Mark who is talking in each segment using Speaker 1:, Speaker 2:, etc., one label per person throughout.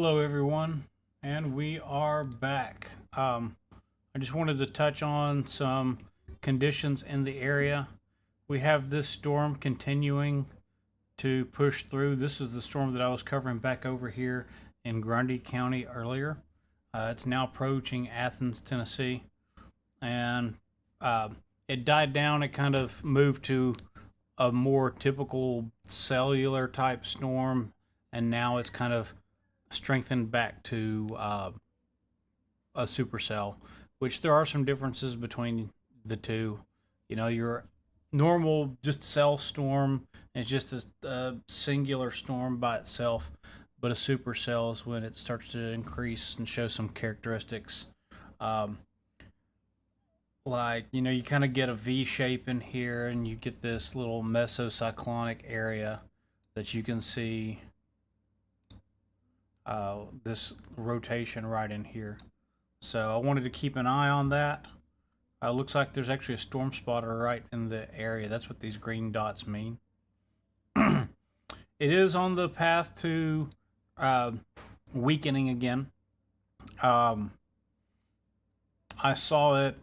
Speaker 1: Hello, everyone, and we are back. I just wanted to touch on some conditions in the area. We have this storm continuing to push through. This is the storm that I was covering back over here in Grundy County earlier. It's now approaching Athens, Tennessee, and uh, it died down. It kind of moved to a more typical cellular type storm, and now it's kind of strengthened back to a supercell, which there are some differences between the two. You know, your normal just cell storm is just a singular storm by itself, but a supercell is when it starts to increase and show some characteristics. Um, like, you know, you kind of get a V shape in here, and you get this little mesocyclonic area that you can see this rotation right in here. So I wanted to keep an eye on that. Looks like there's actually a storm spotter right in the area. That's what these green dots mean. It is on the path to uh, weakening again. Um, I saw it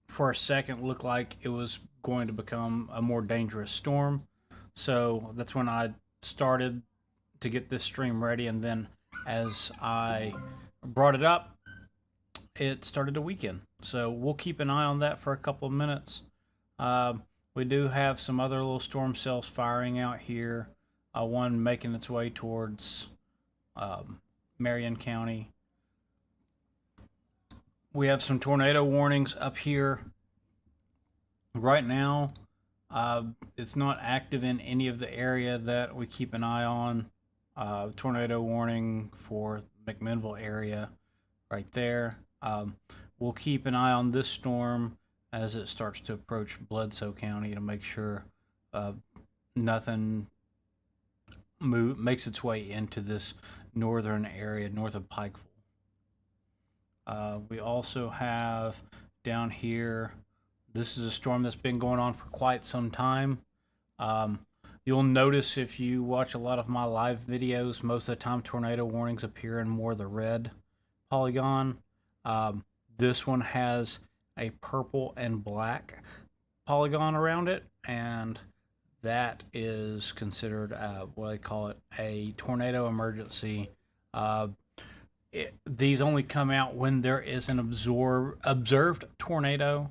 Speaker 1: for a second look like it was going to become a more dangerous storm. So that's when I started to get this stream ready, and then as I brought it up, it started to weaken. So we'll keep an eye on that for a couple of minutes. We do have some other little storm cells firing out here. One making its way towards Marion County. We have some tornado warnings up here. Right now, it's not active in any of the area that we keep an eye on. Tornado warning for McMinnville area right there. We'll keep an eye on this storm as it starts to approach Bledsoe County to make sure nothing makes its way into this northern area north of Pikeville. We also have down here, this is a storm that's been going on for quite some time. You'll notice if you watch a lot of my live videos, most of the time tornado warnings appear in more the red polygon. This one has a purple and black polygon around it, and that is considered what they call it, a tornado emergency. These only come out when there is an observed tornado,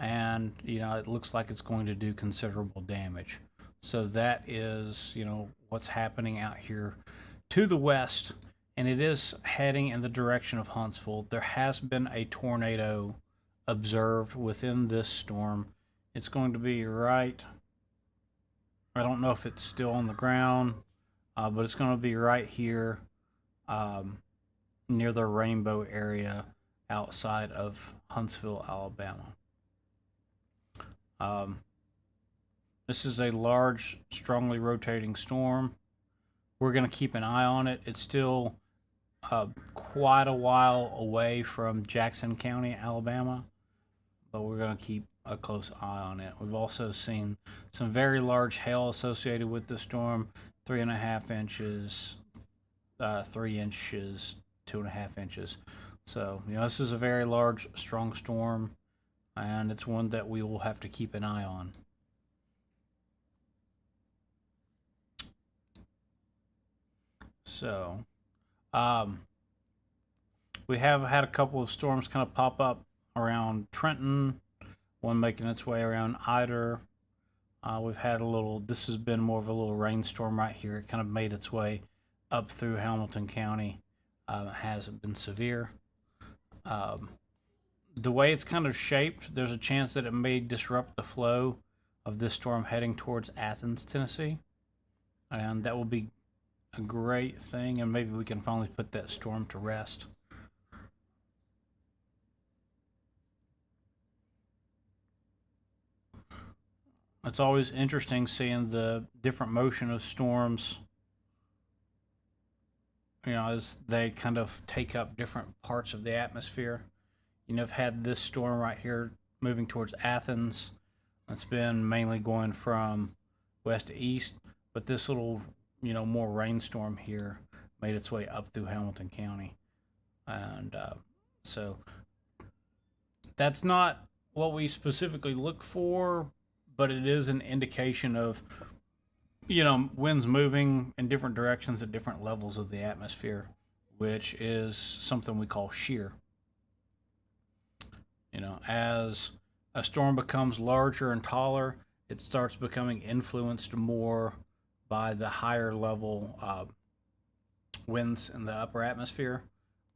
Speaker 1: and you know it looks like it's going to do considerable damage. So that is, you know, what's happening out here to the west, and it is heading in the direction of Huntsville. There has been a tornado observed within this storm. It's going to be right, I don't know if it's still on the ground, but it's going to be right here near the Rainbow area outside of Huntsville, Alabama. This is a large, strongly rotating storm. We're going to keep an eye on it. It's still quite a while away from Jackson County, Alabama, but we're going to keep a close eye on it. We've also seen some very large hail associated with the storm, 3.5 inches, 3 inches, 2.5 inches. So, you know, this is a very large, strong storm, and it's one that we will have to keep an eye on. So, we have had a couple of storms kind of pop up around Trenton, one making its way around Eider. We've had a little, this has been more of a little rainstorm right here. It kind of made its way up through Hamilton County. It hasn't been severe. The way it's kind of shaped, there's a chance that it may disrupt the flow of this storm heading towards Athens, Tennessee. And that will be a great thing, and maybe we can finally put that storm to rest. It's always interesting seeing the different motion of storms, you know, as they kind of take up different parts of the atmosphere. You know, I've had this storm right here moving towards Athens. It's been mainly going from west to east, but this little, you know, more rainstorm here made its way up through Hamilton County. And so that's not what we specifically look for, but it is an indication of, winds moving in different directions at different levels of the atmosphere, which is something we call shear. As a storm becomes larger and taller, it starts becoming influenced more by the higher level winds in the upper atmosphere,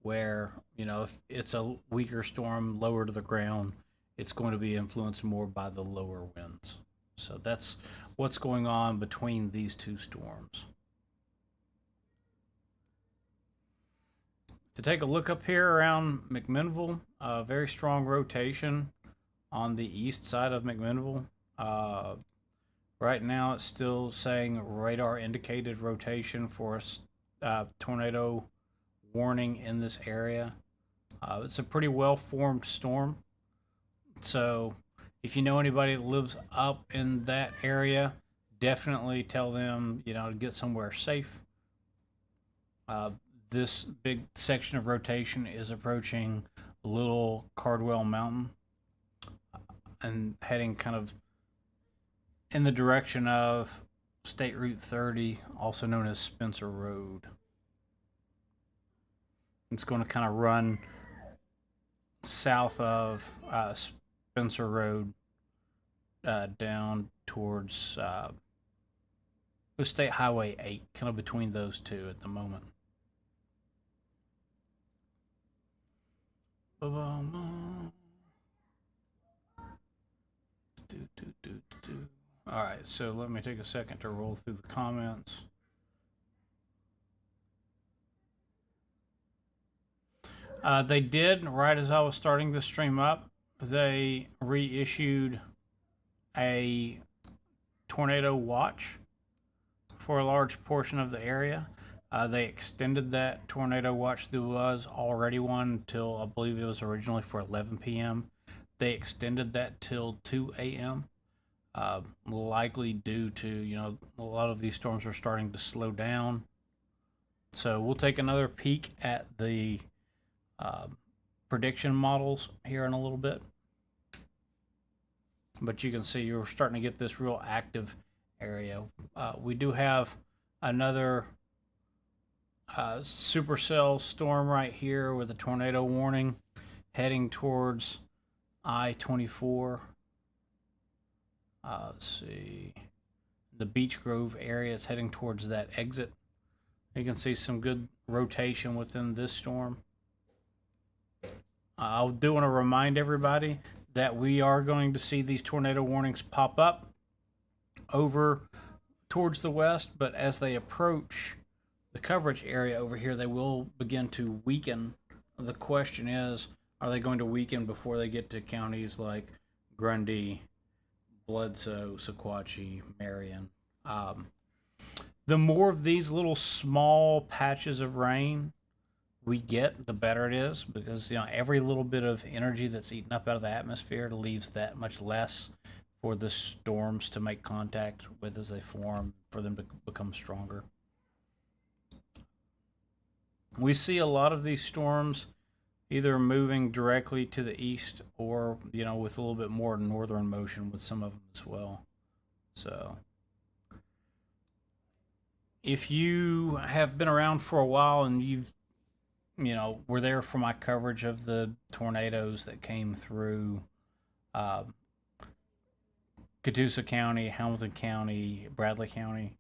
Speaker 1: where, if it's a weaker storm lower to the ground, it's going to be influenced more by the lower winds. So that's what's going on between these two storms. To take a look up here around McMinnville, very strong rotation on the east side of McMinnville. Right now, it's still saying radar indicated rotation for a tornado warning in this area. It's a pretty well formed storm. So if you know anybody that lives up in that area, definitely tell them, to get somewhere safe. This big section of rotation is approaching Little Cardwell Mountain and heading kind of in the direction of State Route 30, also known as Spencer Road. It's going to kind of run south of Spencer Road down towards State Highway 8, kind of between those two at the moment. All right, so let me take a second to roll through the comments. They did, right as I was starting the stream up, they reissued a tornado watch for a large portion of the area. They extended that tornado watch. There was already one till, I believe it was originally for 11 p.m. They extended that till 2 a.m. Likely due to, a lot of these storms are starting to slow down. So we'll take another peek at the prediction models here in a little bit. But you can see you're starting to get this real active area. We do have another supercell storm right here with a tornado warning heading towards I-24. Let's see, the Beech Grove area is heading towards that exit. You can see some good rotation within this storm. I do want to remind everybody that we are going to see these tornado warnings pop up over towards the west, but as they approach the coverage area over here, they will begin to weaken. The question is, are they going to weaken before they get to counties like Grundy, Bledsoe, Sequatchie, Marion? The more of these little small patches of rain we get, the better it is, because every little bit of energy that's eaten up out of the atmosphere leaves that much less for the storms to make contact with as they form, for them to become stronger. We see a lot of these storms either moving directly to the east or, with a little bit more northern motion with some of them as well. So if you have been around for a while and you've, were there for my coverage of the tornadoes that came through Catoosa County, Hamilton County, Bradley County,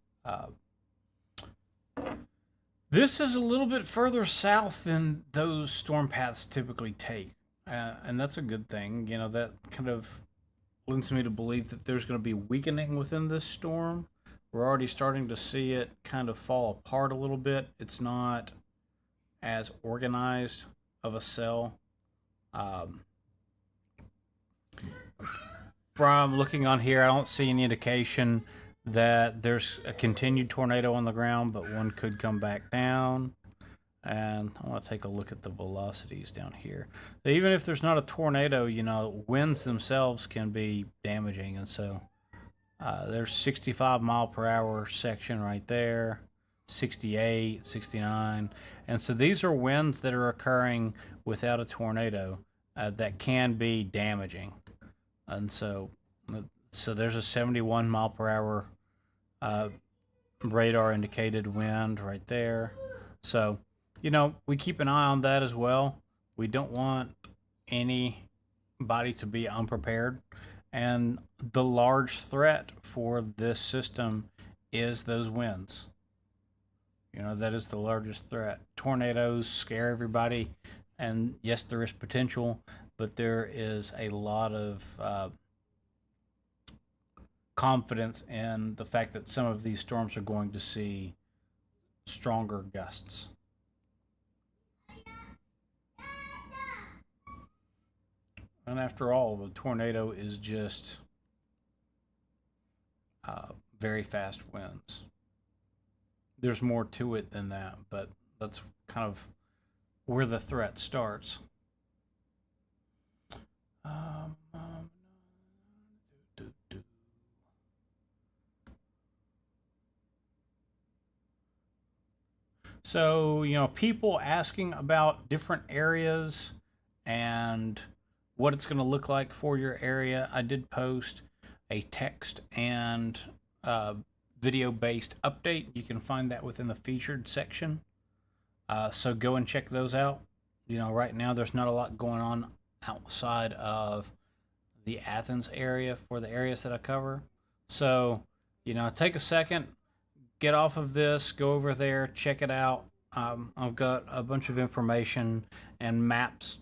Speaker 1: this is a little bit further south than those storm paths typically take, and that's a good thing. That kind of leads me to believe that there's going to be weakening within this storm. We're already starting to see it kind of fall apart a little bit. It's not as organized of a cell. From looking on here, I don't see any indication that there's a continued tornado on the ground, but one could come back down. And I want to take a look at the velocities down here. So even if there's not a tornado, winds themselves can be damaging. And so there's 65 mile per hour section right there. 68, 69. And so these are winds that are occurring without a tornado that can be damaging. And so there's a 71 mile per hour radar indicated wind right there. So, we keep an eye on that as well. We don't want anybody to be unprepared. And the large threat for this system is those winds. That is the largest threat. Tornadoes scare everybody. And yes, there is potential, but there is a lot of confidence in the fact that some of these storms are going to see stronger gusts. And after all, a tornado is just very fast winds. There's more to it than that, but that's kind of where the threat starts. Um, um, do, do. So, people asking about different areas and what it's going to look like for your area. I did post a text and video based update. You can find that within the featured section. So go and check those out. Right now there's not a lot going on outside of the Athens area for the areas that I cover. So, take a second, get off of this, go over there, check it out. I've got a bunch of information and maps,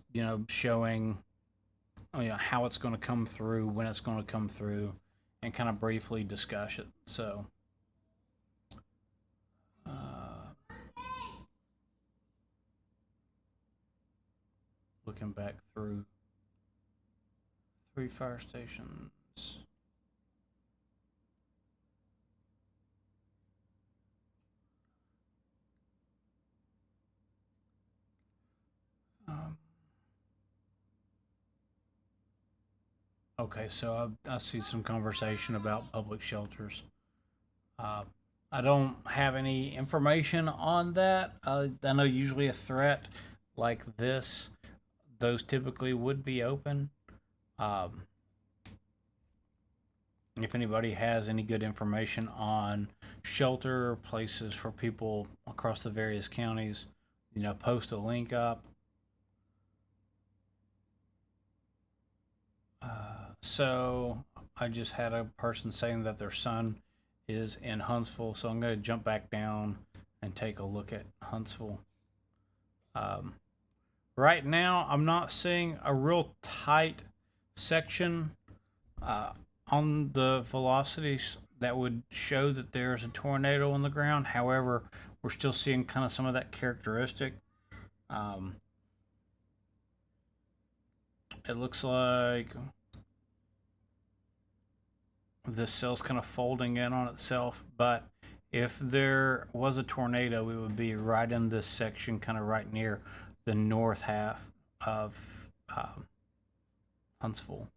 Speaker 1: showing how it's going to come through, when it's going to come through, and kind of briefly discuss it. So, looking back through 3 fire stations. Okay, so I see some conversation about public shelters. I don't have any information on that. I know usually a threat like this, those typically would be open. Um, if anybody has any good information on shelter places for people across the various counties, post a link up. So I just had a person saying that their son is in Huntsville, so I'm going to jump back down and take a look at Huntsville. Right now, I'm not seeing a real tight section on the velocities that would show that there's a tornado on the ground. However, we're still seeing kind of some of that characteristic. It looks like this cell's kind of folding in on itself, but if there was a tornado, it would be right in this section, kind of right near the north half of Huntsville.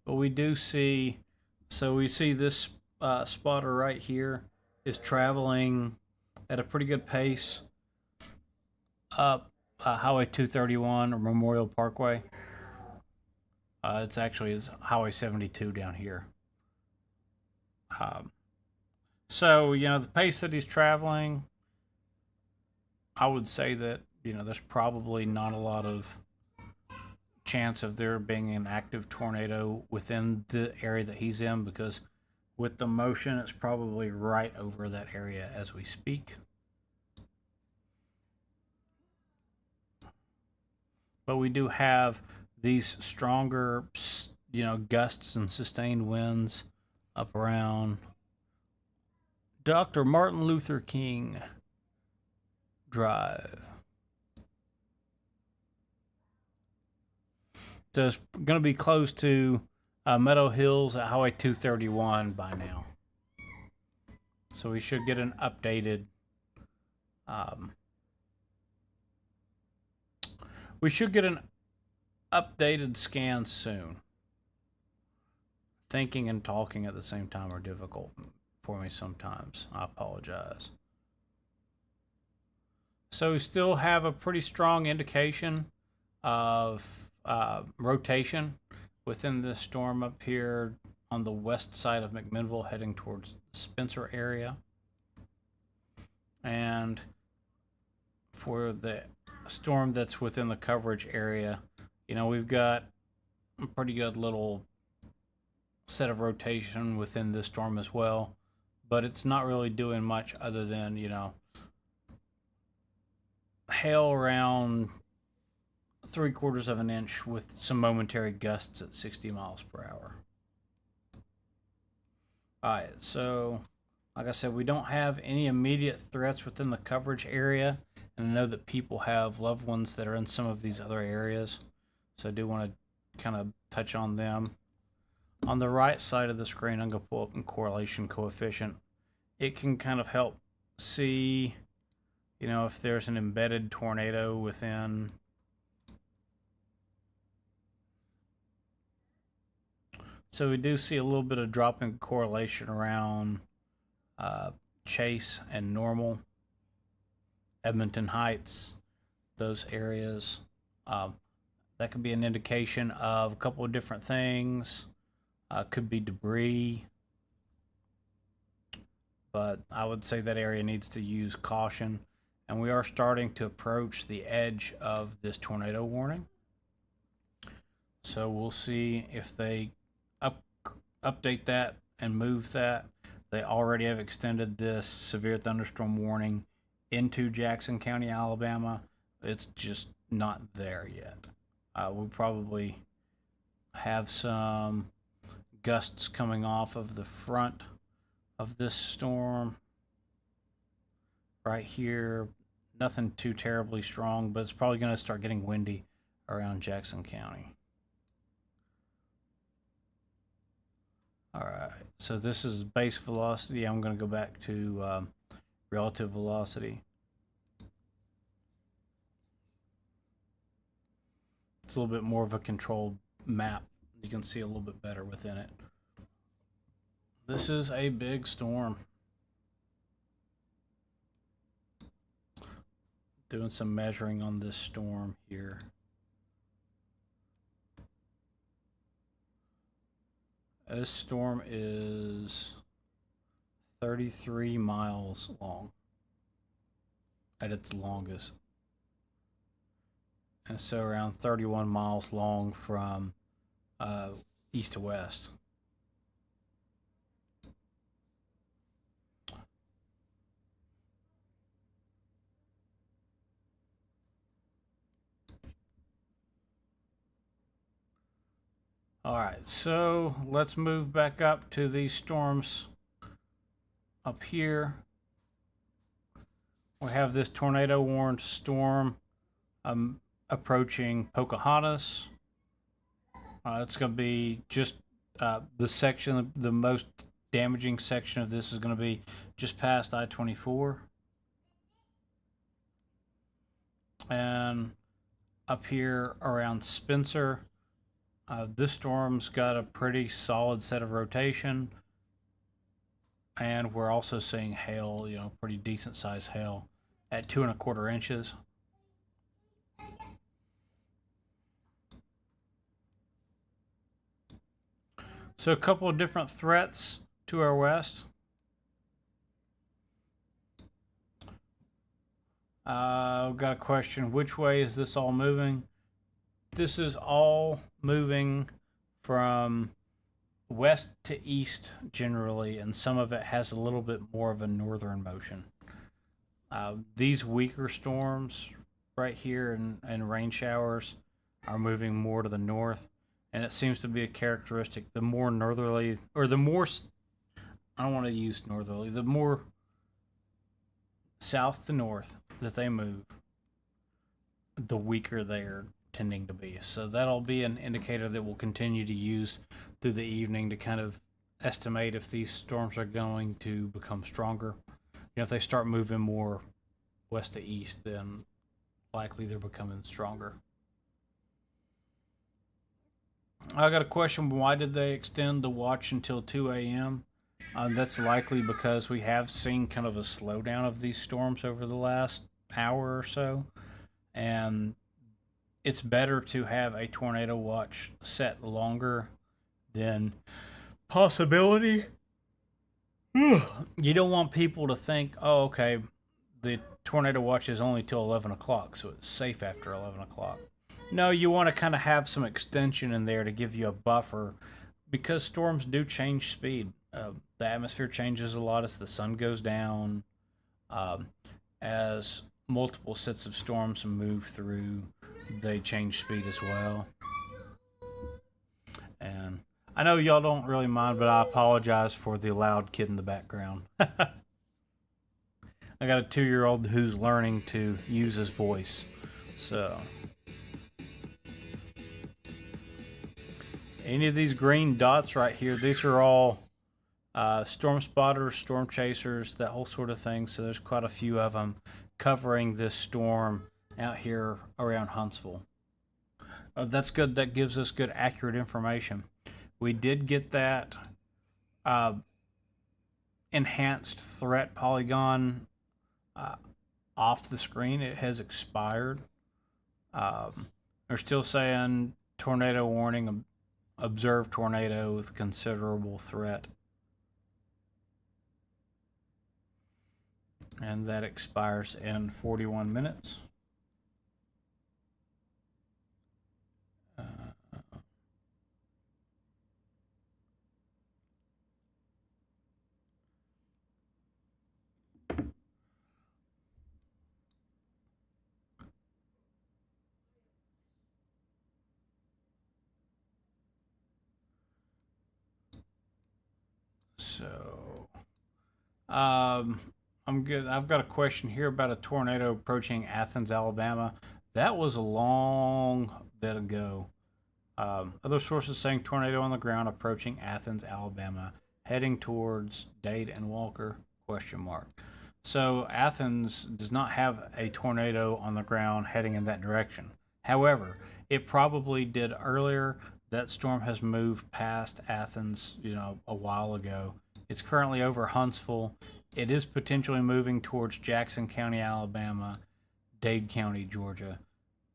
Speaker 1: But we do see, so we see this spotter right here is traveling at a pretty good pace up Highway 231 or Memorial Parkway. It's Highway 72 down here. So, the pace that he's traveling, I would say that, there's probably not a lot of chance of there being an active tornado within the area that he's in, because with the motion, it's probably right over that area as we speak. But we do have these stronger, gusts and sustained winds up around Dr. Martin Luther King Drive. So it's going to be close to Meadow Hills at Highway 231 by now. So we should get an updated updated scans soon. Thinking and talking at the same time are difficult for me sometimes. I apologize. So we still have a pretty strong indication of rotation within this storm up here on the west side of McMinnville, heading towards the Spencer area. And for the storm that's within the coverage area, we've got a pretty good little set of rotation within this storm as well, but it's not really doing much other than hail around 3/4 of an inch with some momentary gusts at 60 miles per hour. Alright, so like I said, we don't have any immediate threats within the coverage area, and I know that people have loved ones that are in some of these other areas, so I do want to kind of touch on them. On the right side of the screen, I'm going to pull up in correlation coefficient. It can kind of help see, if there's an embedded tornado within. So we do see a little bit of drop in correlation around Chase and Normal, Edmonton Heights, those areas. That could be an indication of a couple of different things. Could be debris, but I would say that area needs to use caution, and we are starting to approach the edge of this tornado warning. So we'll see if they update that and move that. They already have extended this severe thunderstorm warning into Jackson County, Alabama. It's just not there yet. We'll probably have some gusts coming off of the front of this storm right here. Nothing too terribly strong, but it's probably going to start getting windy around Jackson County. All right, so this is base velocity. I'm going to go back to relative velocity. It's a little bit more of a controlled map. You can see a little bit better within it. This is a big storm. Doing some measuring on this storm here. This storm is 33 miles long at its longest. And so around 31 miles long from east to west. All right, so let's move back up to these storms up here. We have this tornado warned storm approaching Pocahontas. It's going to be just the section, the most damaging section of this is going to be just past I-24. And up here around Spencer, this storm's got a pretty solid set of rotation. And we're also seeing hail, pretty decent sized hail at 2 1/4 inches. So a couple of different threats to our west. I've got a question. Which way is this all moving? This is all moving from west to east generally, and some of it has a little bit more of a northern motion. These weaker storms right here and rain showers are moving more to the north, and it seems to be a characteristic. The more northerly, or the more, I don't want to use northerly, the more south to north that they move, the weaker they're tending to be. So that'll be an indicator that we'll continue to use through the evening to kind of estimate if these storms are going to become stronger. If they start moving more west to east, then likely they're becoming stronger. I got a question. Why did they extend the watch until 2 a.m.? That's likely because we have seen kind of a slowdown of these storms over the last hour or so. And it's better to have a tornado watch set longer than possibility. You don't want people to think, oh, okay, the tornado watch is only till 11 o'clock, so it's safe after 11 o'clock. No, you want to kind of have some extension in there to give you a buffer because storms do change speed. The atmosphere changes a lot as the sun goes down, um, as multiple sets of storms move through, they change speed as well. And I know y'all don't really mind, but I apologize for the loud kid in the background. I got a 2 year old who's learning to use his voice. So, any of these green dots right here, these are all storm spotters, storm chasers, that whole sort of thing. So, there's quite a few of them covering this storm out here around Huntsville. That's good. That gives us good, accurate information. We did get that uh, enhanced threat polygon uh, off the screen. It has expired. They're still saying tornado warning, observed tornado with considerable threat. And that expires in 41 minutes. So, I'm good. I've got a question here about a tornado approaching Athens, Alabama. That was a long bit ago. Other sources saying tornado on the ground approaching Athens, Alabama, heading towards Dade and Walker? Question mark. So Athens does not have a tornado on the ground heading in that direction. However, it probably did earlier. That storm has moved past Athens, a while ago. It's currently over Huntsville. It is potentially moving towards Jackson County, Alabama, Dade County, Georgia.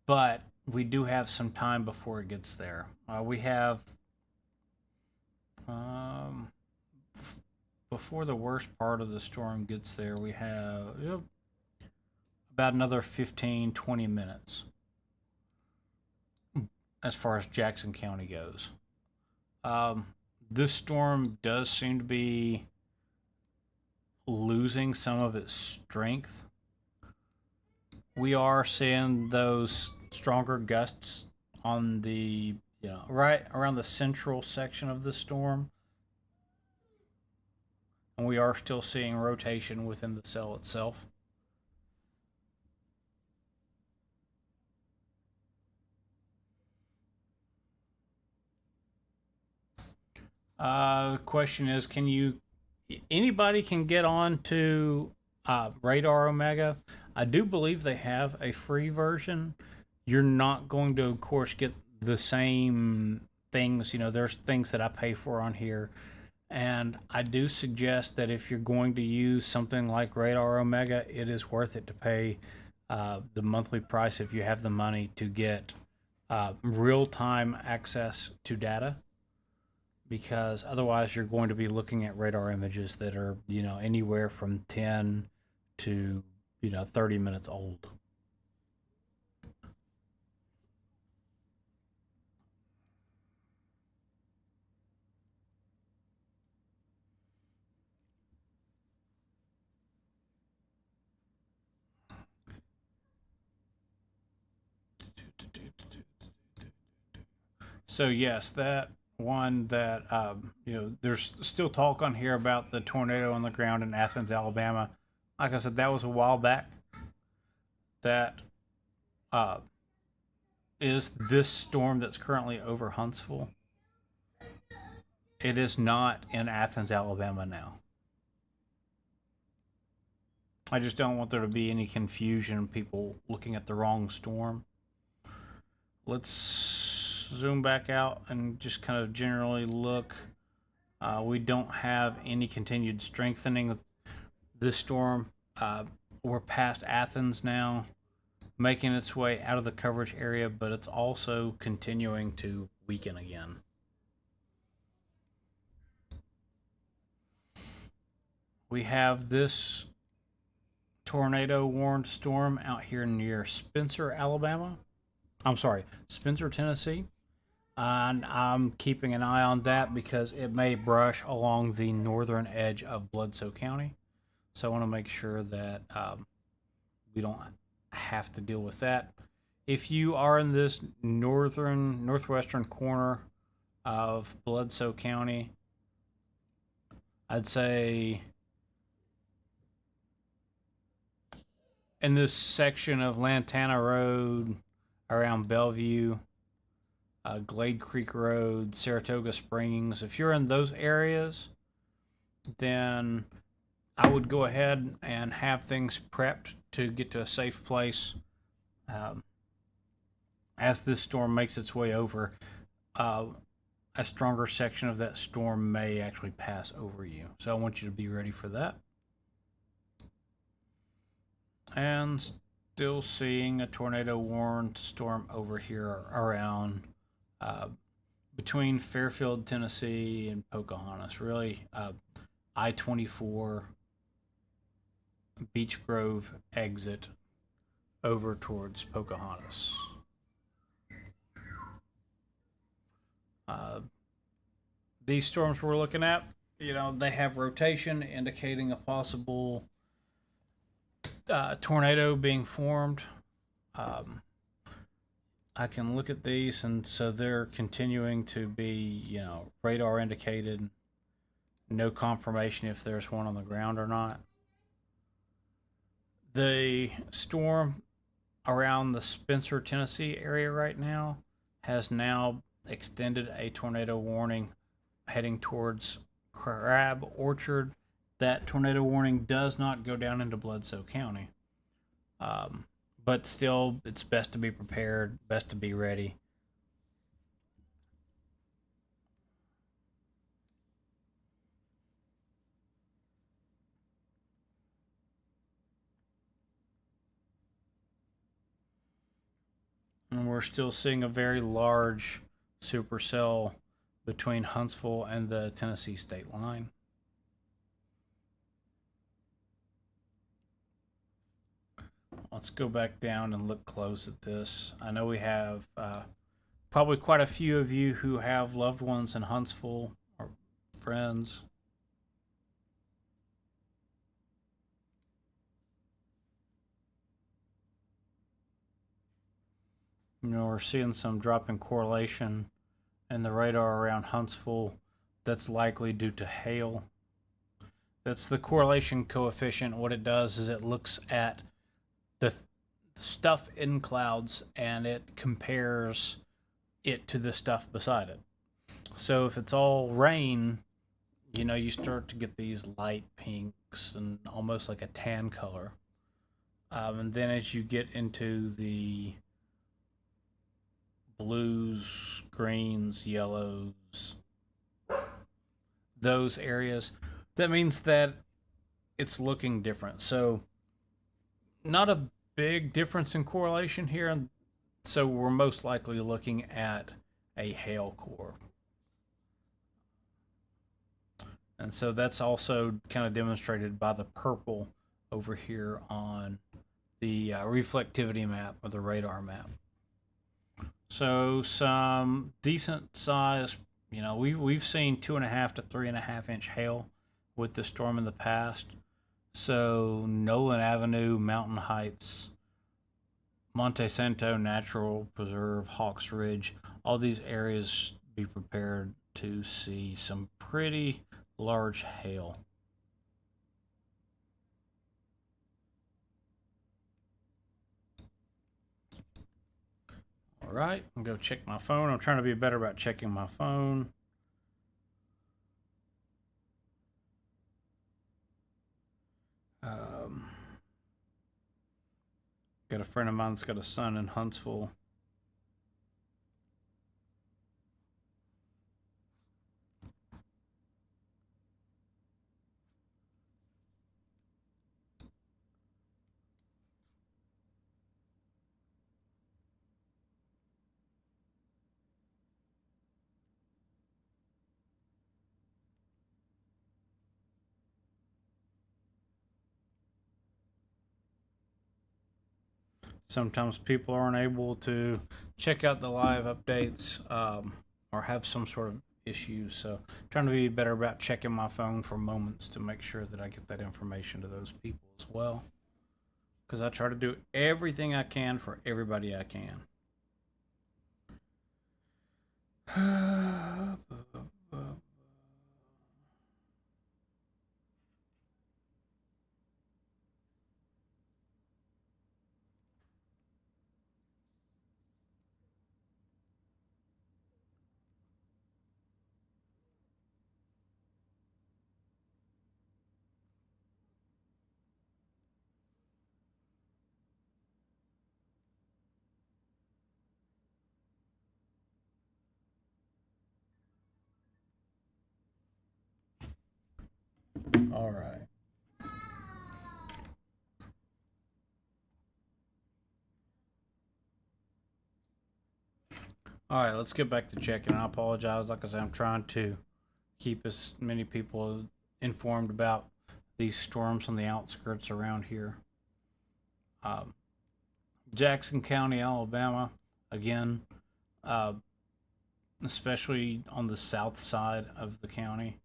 Speaker 1: But we do have some time before it gets there. We have um, before the worst part of the storm gets there, we have about another 15, 20 minutes as far as Jackson County goes. This storm does seem to be losing some of its strength. We are seeing those stronger gusts on the right around the central section of the storm, and we are still seeing rotation within the cell itself. The question is, anybody can get on to Radar Omega? I do believe they have a free version. You're not going to, of course, get the same things. There's things that I pay for on here. And I do suggest that if you're going to use something like Radar Omega, it is worth it to pay the monthly price if you have the money to get real time access to data, because otherwise you're going to be looking at radar images that are anywhere from 10 to 30 minutes old. So yes, that one that there's still talk on here about the tornado on the ground in Athens, Alabama. Like I said, that was a while back. That uh, is this storm that's currently over Huntsville. It is not in Athens, Alabama now. I just don't want there to be any confusion, people looking at the wrong storm. Let's zoom back out and just kind of generally look. We don't have any continued strengthening of this storm. We're past Athens now, making its way out of the coverage area, but it's also continuing to weaken again. We have this tornado warned storm out here near Spencer, Alabama. I'm sorry, Spencer, Tennessee. And I'm keeping an eye on that because it may brush along the northern edge of Bledsoe County. So I want to make sure that we don't have to deal with that. If you are in this northwestern corner of Bledsoe County, I'd say in this section of Lantana Road around Bellevue, Glade Creek Road, Saratoga Springs, if you're in those areas, then I would go ahead and have things prepped to get to a safe place. As this storm makes its way over, a stronger section of that storm may actually pass over you. So I want you to be ready for that. And still seeing a tornado warned storm over here around between Fairfield, Tennessee and Pocahontas. Really, I-24 Beech Grove exit over towards Pocahontas. These storms we're looking at, they have rotation indicating a possible tornado being formed. I can look at these, and so they're continuing to be, radar indicated. No confirmation if there's one on the ground or not. The storm around the Spencer, Tennessee area right now has now extended a tornado warning heading towards Crab Orchard. That tornado warning does not go down into Bledsoe County. But still, it's best to be prepared, best to be ready. And we're still seeing a very large supercell between Huntsville and the Tennessee state line. Let's go back down and look close at this. I know we have probably quite a few of you who have loved ones in Huntsville or friends. We're seeing some drop in correlation in the radar around Huntsville. That's likely due to hail. That's the correlation coefficient. What it does is it looks at the stuff in clouds and it compares it to the stuff beside it. So if it's all rain, you start to get these light pinks and almost like a tan color. And then as you get into the blues, greens, yellows, those areas, that means that it's looking different. So not a big difference in correlation here, so we're most likely looking at a hail core. And so that's also kind of demonstrated by the purple over here on the reflectivity map or the radar map. So some decent size, we've seen 2.5 to 3.5 inch hail with the storm in the past. So Nolan Avenue, Mountain Heights, Monte Santo Natural Preserve, Hawks Ridge, all these areas, be prepared to see some pretty large hail. All right, I'm going to go check my phone. I'm trying to be better about checking my phone. Got a friend of mine that's got a son in Huntsville. Sometimes people aren't able to check out the live updates, or have some sort of issues. So trying to be better about checking my phone for moments to make sure that I get that information to those people as well. Because I try to do everything I can for everybody I can. All right. All right, let's get back to checking. I apologize. Like I said, I'm trying to keep as many people informed about these storms on the outskirts around here. Um, Jackson County, Alabama, again, uh, especially on the south side of the county.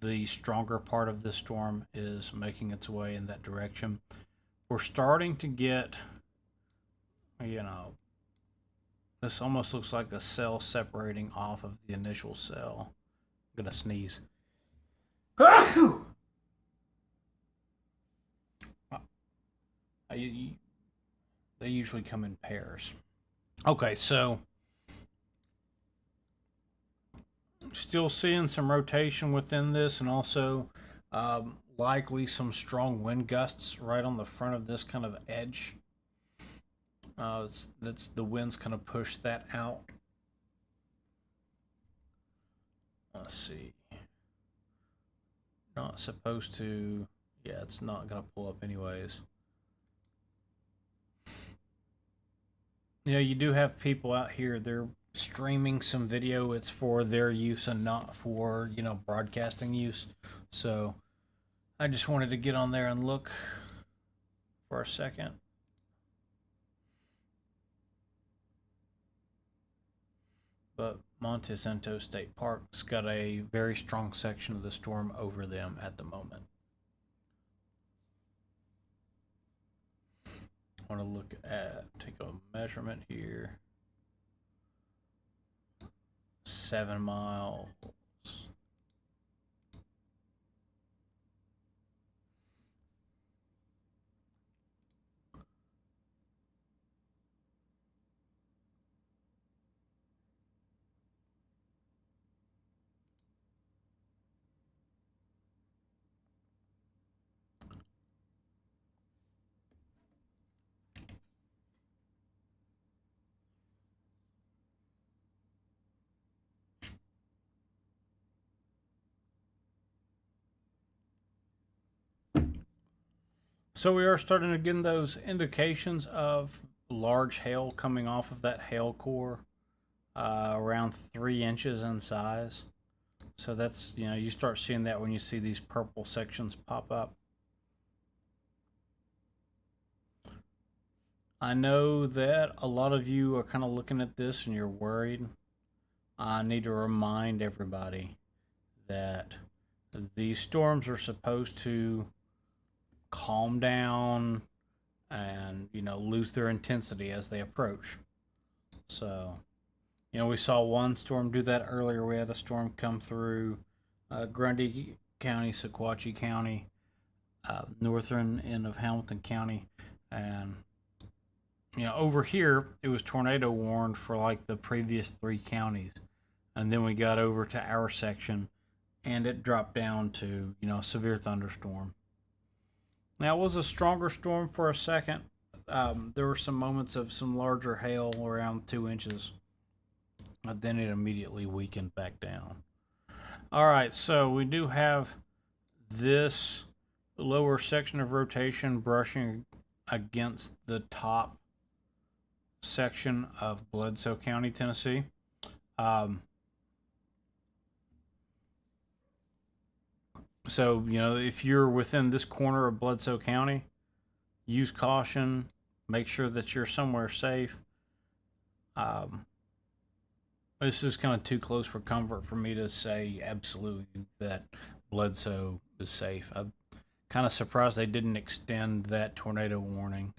Speaker 1: The stronger part of this storm is making its way in that direction. We're starting to get, you know, this almost looks like a cell separating off of the initial cell. I'm gonna sneeze. They usually come in pairs. Okay, so still seeing some rotation within this, and also likely some strong wind gusts right on the front of this kind of edge. That's the winds kind of push that out. Let's see. Not supposed to. Yeah, it's not gonna pull up anyways. You know, you do have people out here. They're streaming some video. It's for their use and not for broadcasting use. So I just wanted to get on there and look for a second. But Montecito State Park's got a very strong section of the storm over them at the moment. I want to look at, take a measurement here. 7 miles. So we are starting to get those indications of large hail coming off of that hail core, around 3 inches in size. So that's, you start seeing that when you see these purple sections pop up. I know that a lot of you are kind of looking at this and you're worried. I need to remind everybody that these storms are supposed to calm down and lose their intensity as they approach. So we saw one storm do that earlier. We had a storm come through Grundy County, Sequatchie County, northern end of Hamilton County, and over here it was tornado warned for like the previous 3 counties, and then we got over to our section and it dropped down to severe thunderstorm. Now it was a stronger storm for a second. There were some moments of some larger hail around 2 inches, but then it immediately weakened back down. All right, so we do have this lower section of rotation brushing against the top section of Bledsoe County, Tennessee. So, if you're within this corner of Bledsoe County, use caution. make sure that you're somewhere safe. This is kind of too close for comfort for me to say absolutely that Bledsoe is safe. I'm kind of surprised they didn't extend that tornado warning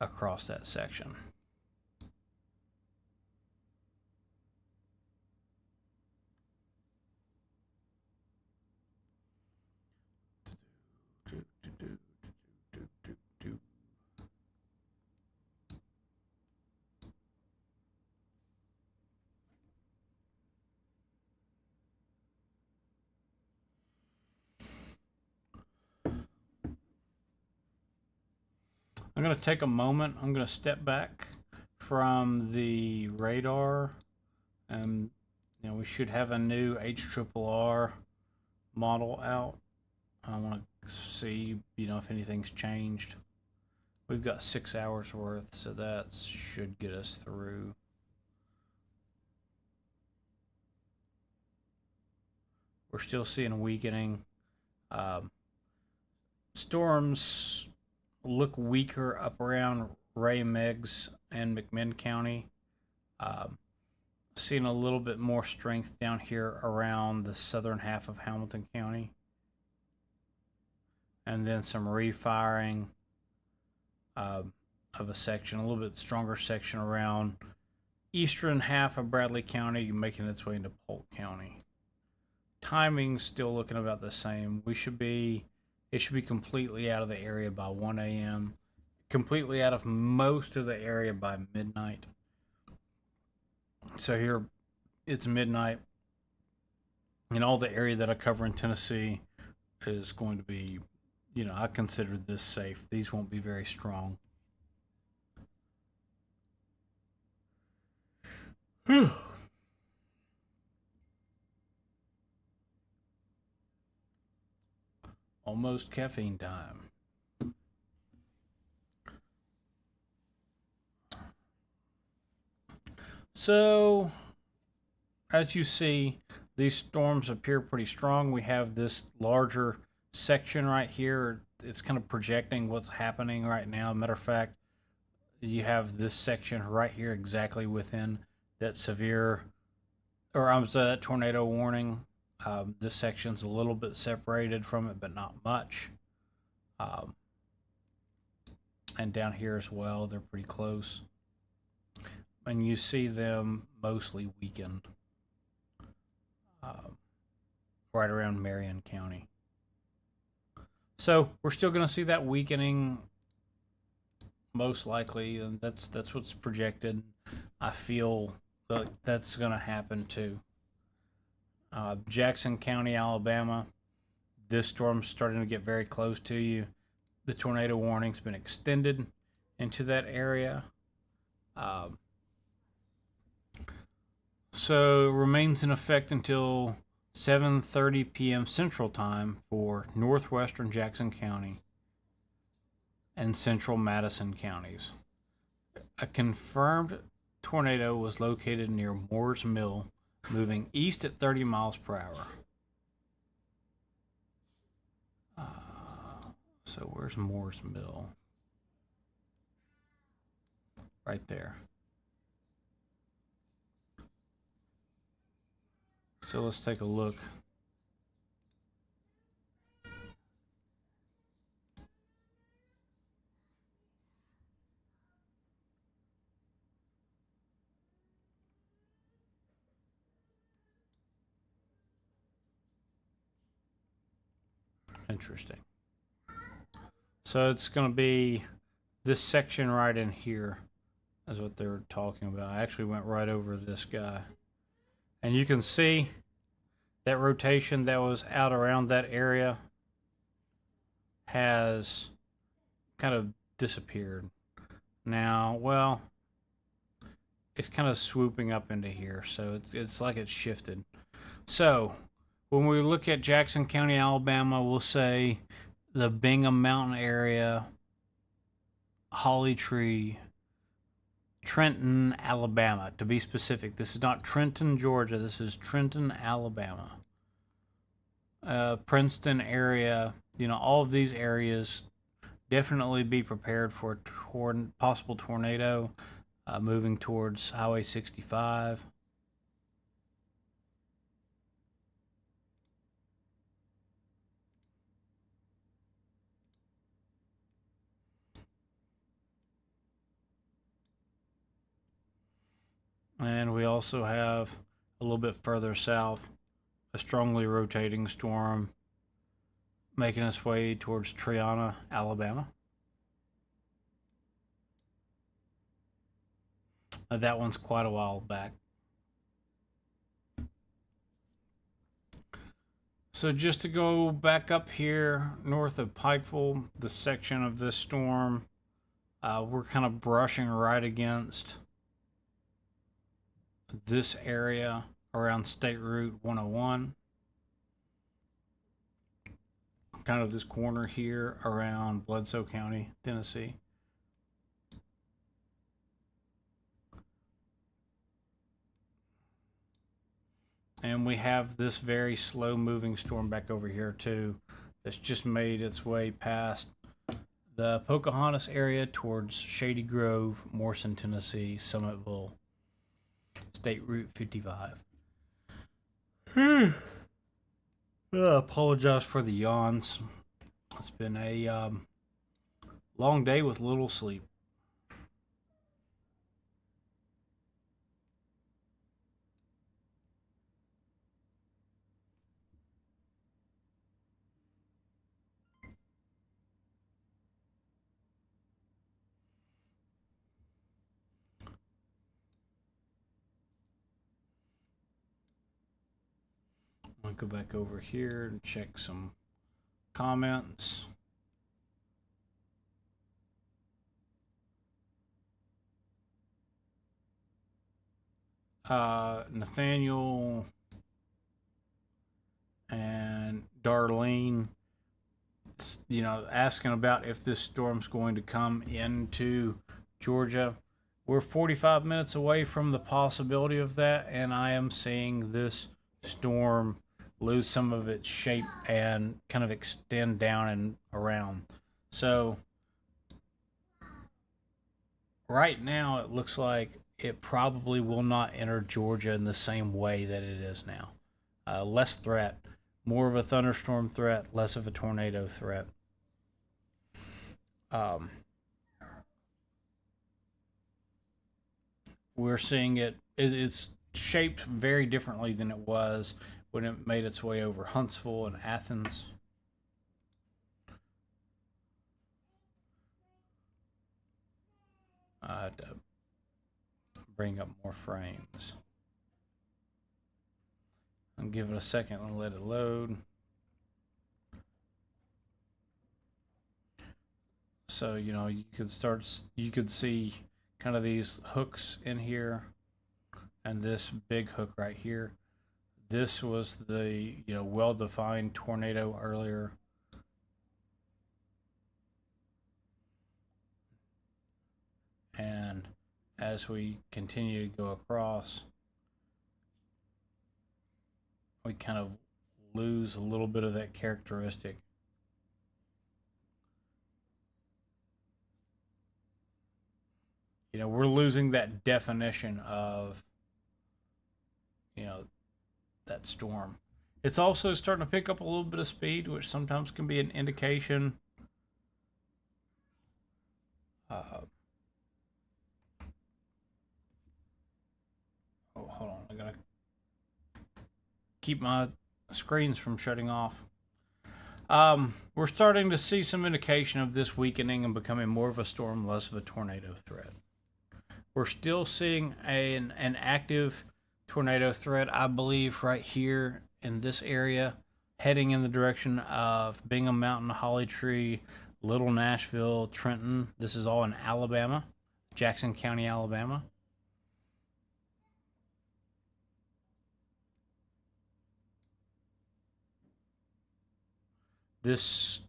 Speaker 1: across that section. I'm going to take a moment. I'm going to step back from the radar, and we should have a new HRRR model out. I want to see if anything's changed. We've got 6 hours worth, so that should get us through. We're still seeing weakening. Storms look weaker up around Ray, Meigs, and McMinn County. Seeing a little bit more strength down here around the southern half of Hamilton County. And then some refiring of a section, a little bit stronger section around eastern half of Bradley County, making its way into Polk County. Timing's still looking about the same. It should be completely out of the area by 1 a.m. Completely out of most of the area by midnight. So here it's midnight, and all the area that I cover in Tennessee is going to be, I consider this safe. These won't be very strong. Almost caffeine time. So, as you see, these storms appear pretty strong. We have this larger section right here. It's kind of projecting what's happening right now. Matter of fact, you have this section right here exactly within that that tornado warning. This section's a little bit separated from it, but not much. And down here as well, they're pretty close. And you see them mostly weakened right around Marion County. So we're still going to see that weakening most likely, and that's what's projected. I feel that's going to happen too. Jackson County, Alabama, this storm's starting to get very close to you. The tornado warning's been extended into that area. So it remains in effect until 7:30 p.m. Central Time for northwestern Jackson County and central Madison counties. A confirmed tornado was located near Moore's Mill, moving east at 30 miles per hour. So where's Moore's Mill? Right there. So let's take a look. Interesting. So it's going to be this section right in here is what they're talking about. I actually went right over this guy. And you can see that rotation that was out around that area has kind of disappeared. Now, well, it's kind of swooping up into here, so it's like it's shifted. So when we look at Jackson County, Alabama, we'll say the Bingham Mountain area, Holly Tree, Trenton, Alabama, to be specific. This is not Trenton, Georgia. This is Trenton, Alabama. Princeton area, all of these areas definitely be prepared for a possible tornado moving towards Highway 65. And we also have a little bit further south a strongly rotating storm making its way towards Triana, Alabama. That one's quite a while back. So just to go back up here north of Pikeville, the section of this storm, we're kind of brushing right against this area around State Route 101. Kind of this corner here around Bledsoe County, Tennessee. And we have this very slow moving storm back over here too that's just made its way past the Pocahontas area towards Shady Grove, Morrison, Tennessee, Summitville, State Route 55. Apologize for the yawns. It's been a long day with little sleep. I'll go back over here and check some comments. Nathaniel and Darlene, asking about if this storm's going to come into Georgia. We're 45 minutes away from the possibility of that, and I am seeing this storm lose some of its shape and kind of extend down and around. So right now it looks like it probably will not enter Georgia in the same way that it is now. Less threat, more of a thunderstorm threat, less of a tornado threat. We're seeing it's shaped very differently than it was when it made its way over Huntsville and Athens. To bring up more frames. I'll give it a second and let it load. So, you could see kind of these hooks in here and this big hook right here. This was the, well-defined tornado earlier. And as we continue to go across, we kind of lose a little bit of that characteristic. We're losing that definition of, that storm. It's also starting to pick up a little bit of speed, which sometimes can be an indication. Hold on. I gotta keep my screens from shutting off. We're starting to see some indication of this weakening and becoming more of a storm, less of a tornado threat. We're still seeing an active tornado threat, I believe, right here in this area, heading in the direction of Bingham Mountain, Holly Tree, Little Nashville, Trenton. This is all in Alabama, Jackson County, Alabama. This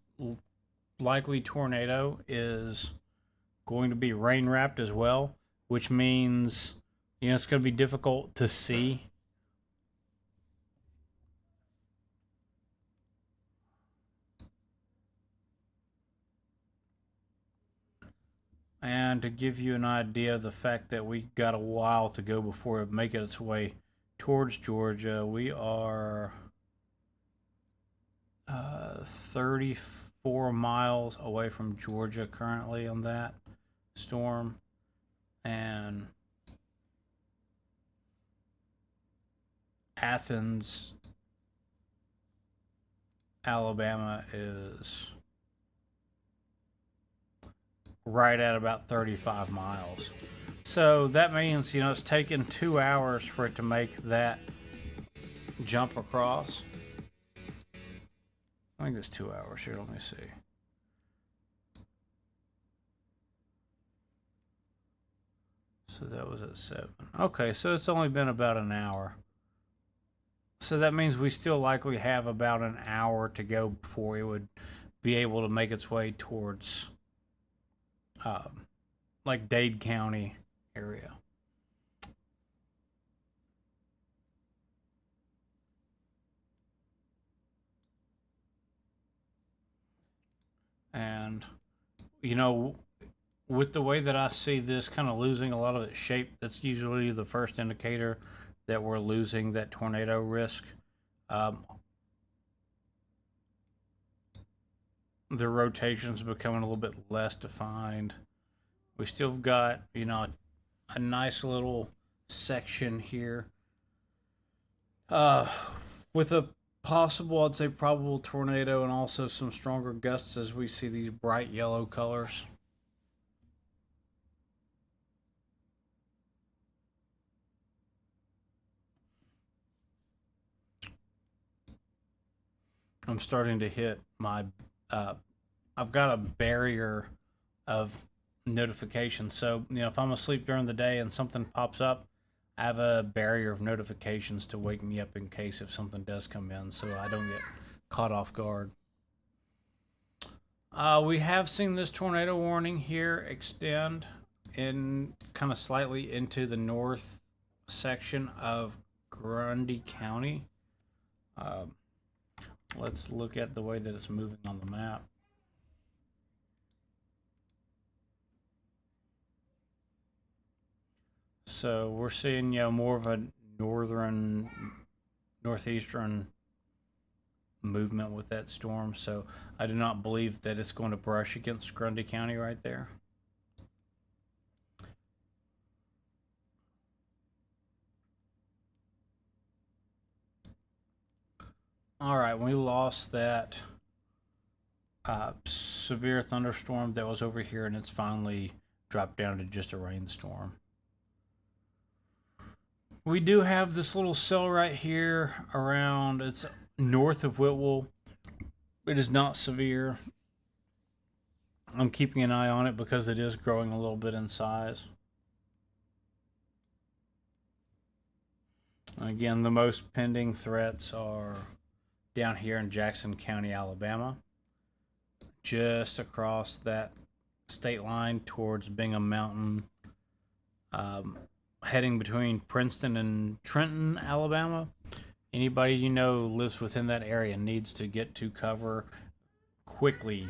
Speaker 1: likely tornado is going to be rain wrapped as well, which means it's going to be difficult to see. And to give you an idea of the fact that we got a while to go before it make its way towards Georgia, we are 34 miles away from Georgia currently on that storm. And Athens, Alabama is right at about 35 miles. So that means, it's taken 2 hours for it to make that jump across. I think it's 2 hours here. Let me see. So that was at 7. Okay, so it's only been about an hour. So that means we still likely have about an hour to go before it would be able to make its way towards like Dade County area. And, with the way that I see this kind of losing a lot of its shape, that's usually the first indicator that we're losing that tornado risk. The rotation's becoming a little bit less defined. We still got, a nice little section here. With a possible, I'd say probable tornado and also some stronger gusts as we see these bright yellow colors. I'm starting to hit my, I've got a barrier of notifications. So, if I'm asleep during the day and something pops up, I have a barrier of notifications to wake me up in case if something does come in so I don't get caught off guard. We have seen this tornado warning here extend in kind of slightly into the north section of Grundy County. Let's look at the way that it's moving on the map. So we're seeing, more of a northeastern movement with that storm. So I do not believe that it's going to brush against Grundy County right there. All right, we lost that severe thunderstorm that was over here, and it's finally dropped down to just a rainstorm. We do have this little cell right here around, it's north of Whitwell. It is not severe. I'm keeping an eye on it because it is growing a little bit in size. Again, the most pending threats are down here in Jackson County, Alabama, just across that state line towards Bingham Mountain, heading between Princeton and Trenton, Alabama. Anybody lives within that area needs to get to cover quickly.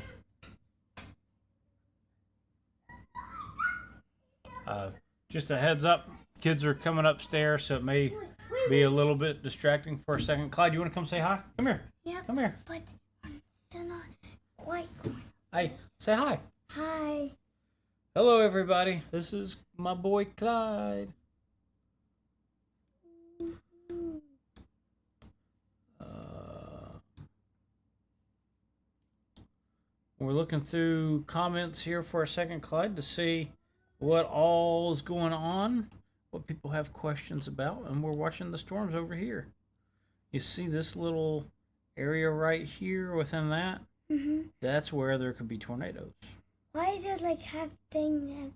Speaker 1: Just a heads up, kids are coming upstairs, so it may be a little bit distracting for a second. Clyde, you want to come say hi? Come here.
Speaker 2: Yep.
Speaker 1: Come here.
Speaker 2: But they're not quite.
Speaker 1: Hey, say hi.
Speaker 2: Hi.
Speaker 1: Hello, everybody. This is my boy Clyde. We're looking through comments here for a second, Clyde, to see what all is going on, what people have questions about, and we're watching the storms over here. You see this little area right here within that?
Speaker 2: Mm-hmm.
Speaker 1: That's where there could be tornadoes.
Speaker 2: Why is it like half thing?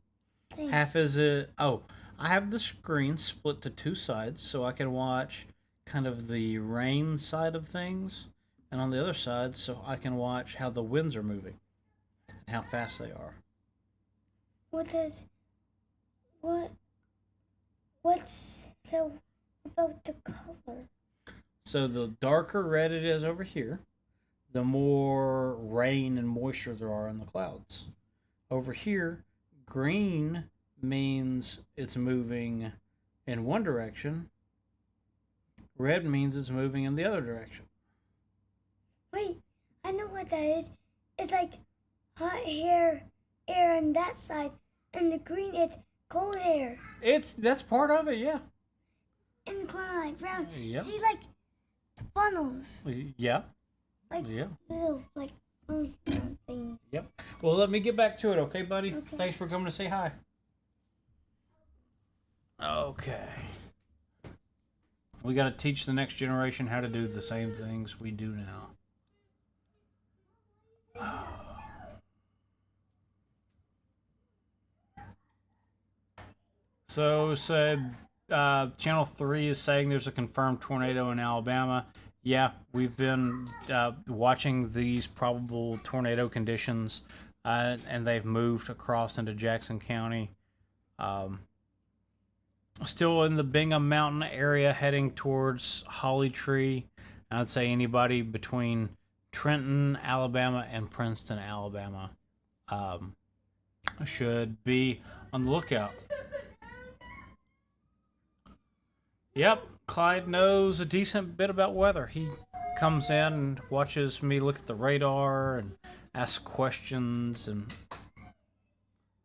Speaker 1: Half is it? Oh, I have the screen split to two sides so I can watch kind of the rain side of things, and on the other side so I can watch how the winds are moving and how fast they are.
Speaker 2: What's so about the color?
Speaker 1: So the darker red it is over here, the more rain and moisture there are in the clouds. Over here, Green means it's moving in one direction. Red means it's moving in the other direction.
Speaker 2: Wait, I know what that is. It's like hot air on that side, and the green it's cold air.
Speaker 1: That's part of it, yeah.
Speaker 2: And the corner like brown.
Speaker 1: Yep.
Speaker 2: See, like funnels,
Speaker 1: Yeah.
Speaker 2: like
Speaker 1: Yeah.
Speaker 2: little like things.
Speaker 1: Yep. Well, let me get back to it, okay, buddy?
Speaker 2: Okay.
Speaker 1: Thanks for coming to say hi. Okay. We got to teach the next generation how to do the same things we do now. So said Channel 3 is saying there's a confirmed tornado in Alabama. Yeah, we've been watching these probable tornado conditions, and they've moved across into Jackson County. Still in the Bingham Mountain area, heading towards Holly Tree. I'd say anybody between Trenton, Alabama, and Princeton, Alabama, should be on the lookout. Yep, Clyde knows a decent bit about weather. He comes in and watches me look at the radar and ask questions, and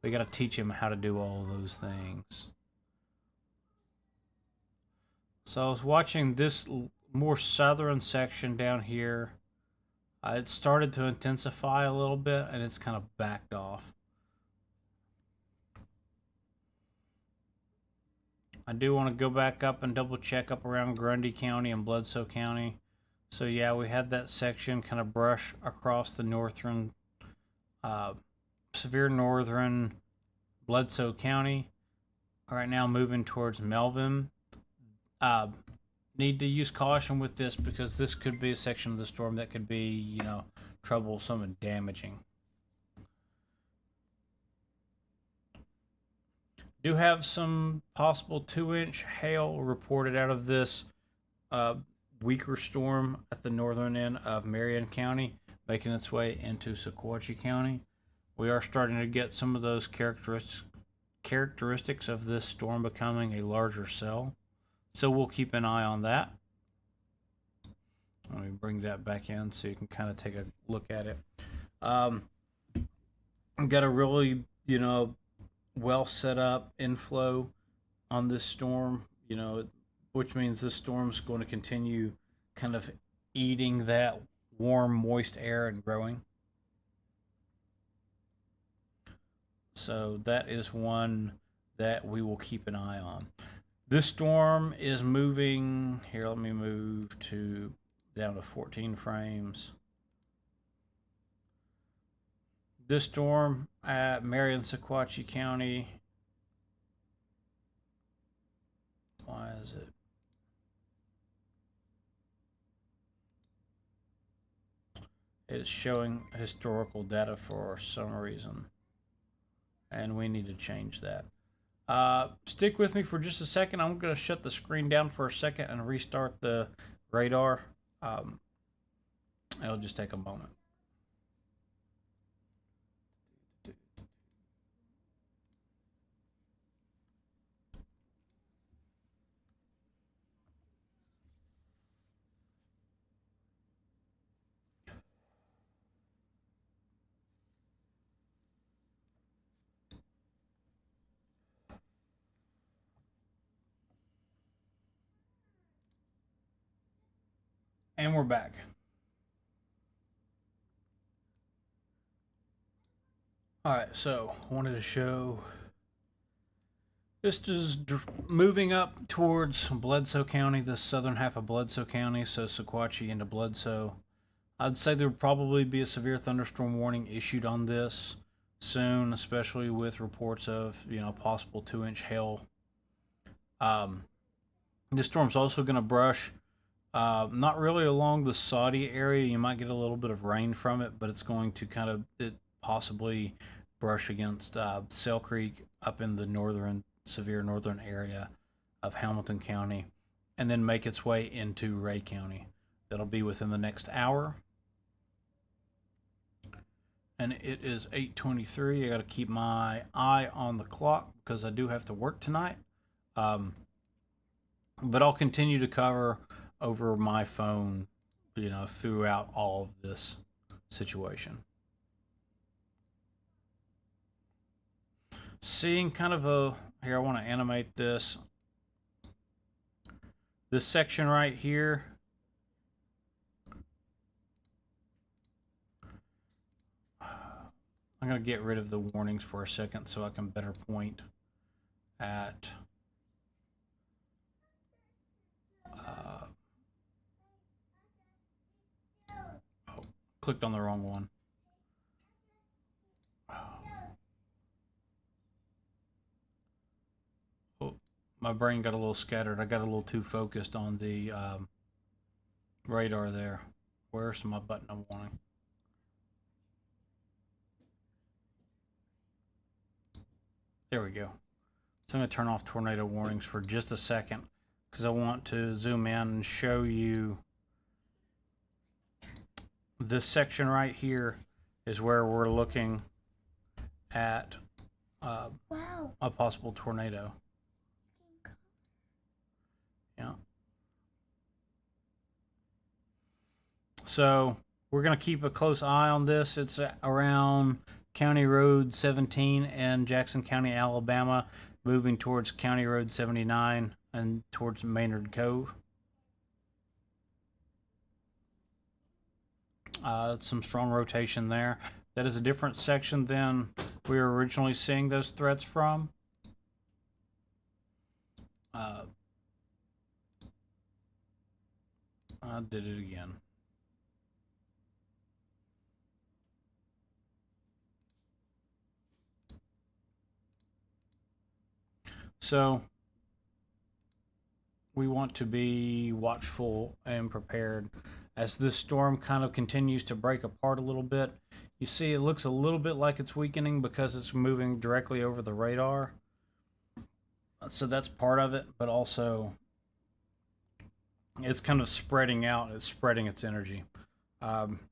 Speaker 1: we got to teach him how to do all those things. So I was watching this more southern section down here. It started to intensify a little bit, and it's kind of backed off. I do want to go back up and double check up around Grundy County and Bledsoe County. So yeah, we had that section kind of brush across the northern, severe northern Bledsoe County. Right now moving towards Melvin. Need to use caution with this because this could be a section of the storm that could be, troublesome and damaging. Do have some possible 2-inch hail reported out of this weaker storm at the northern end of Marion County, making its way into Sequatchie County. We are starting to get some of those characteristics of this storm becoming a larger cell. So we'll keep an eye on that. Let me bring that back in so you can kind of take a look at it. I've got a really, well set up inflow on this storm, which means this storm's going to continue kind of eating that warm, moist air and growing. So that is one that we will keep an eye on. This storm is moving here. Let me move down to 14 frames. This storm at Marion, Sequatchie County. Why is it? It's showing historical data for some reason, and we need to change that. Stick with me for just a second. I'm going to shut the screen down for a second and restart the radar. It'll just take a moment. And we're back. Alright, so I wanted to show this is moving up towards Bledsoe County, the southern half of Bledsoe County, so Sequatchie into Bledsoe. I'd say there would probably be a severe thunderstorm warning issued on this soon, especially with reports of, possible 2-inch hail. This storm's also going to brush not really along the Saudi area. You might get a little bit of rain from it, but it's going to possibly brush against Sail Creek up in the severe northern area of Hamilton County, and then make its way into Ray County. That'll be within the next hour. and it is 8:23. I got to keep my eye on the clock because I do have to work tonight. Um, but I'll continue to cover over my phone, throughout all of this situation. Seeing kind of here, I want to animate this. This section right here. I'm going to get rid of the warnings for a second so I can better point at clicked on the wrong one. Oh, my brain got a little scattered. I got a little too focused on the radar there. Where's my button I'm wanting? There we go. So I'm going to turn off tornado warnings for just a second because I want to zoom in and show you this section right here is where we're looking at
Speaker 2: Wow.
Speaker 1: a possible tornado. Yeah. So we're going to keep a close eye on this. It's around County Road 17 in Jackson County, Alabama, moving towards County Road 79 and towards Maynard Cove. Some strong rotation there. That is a different section than we were originally seeing those threats from. I did it again. So we want to be watchful and prepared as this storm kind of continues to break apart a little bit. You see it looks a little bit like it's weakening because it's moving directly over the radar. So that's part of it, but also it's kind of spreading out. It's spreading its energy.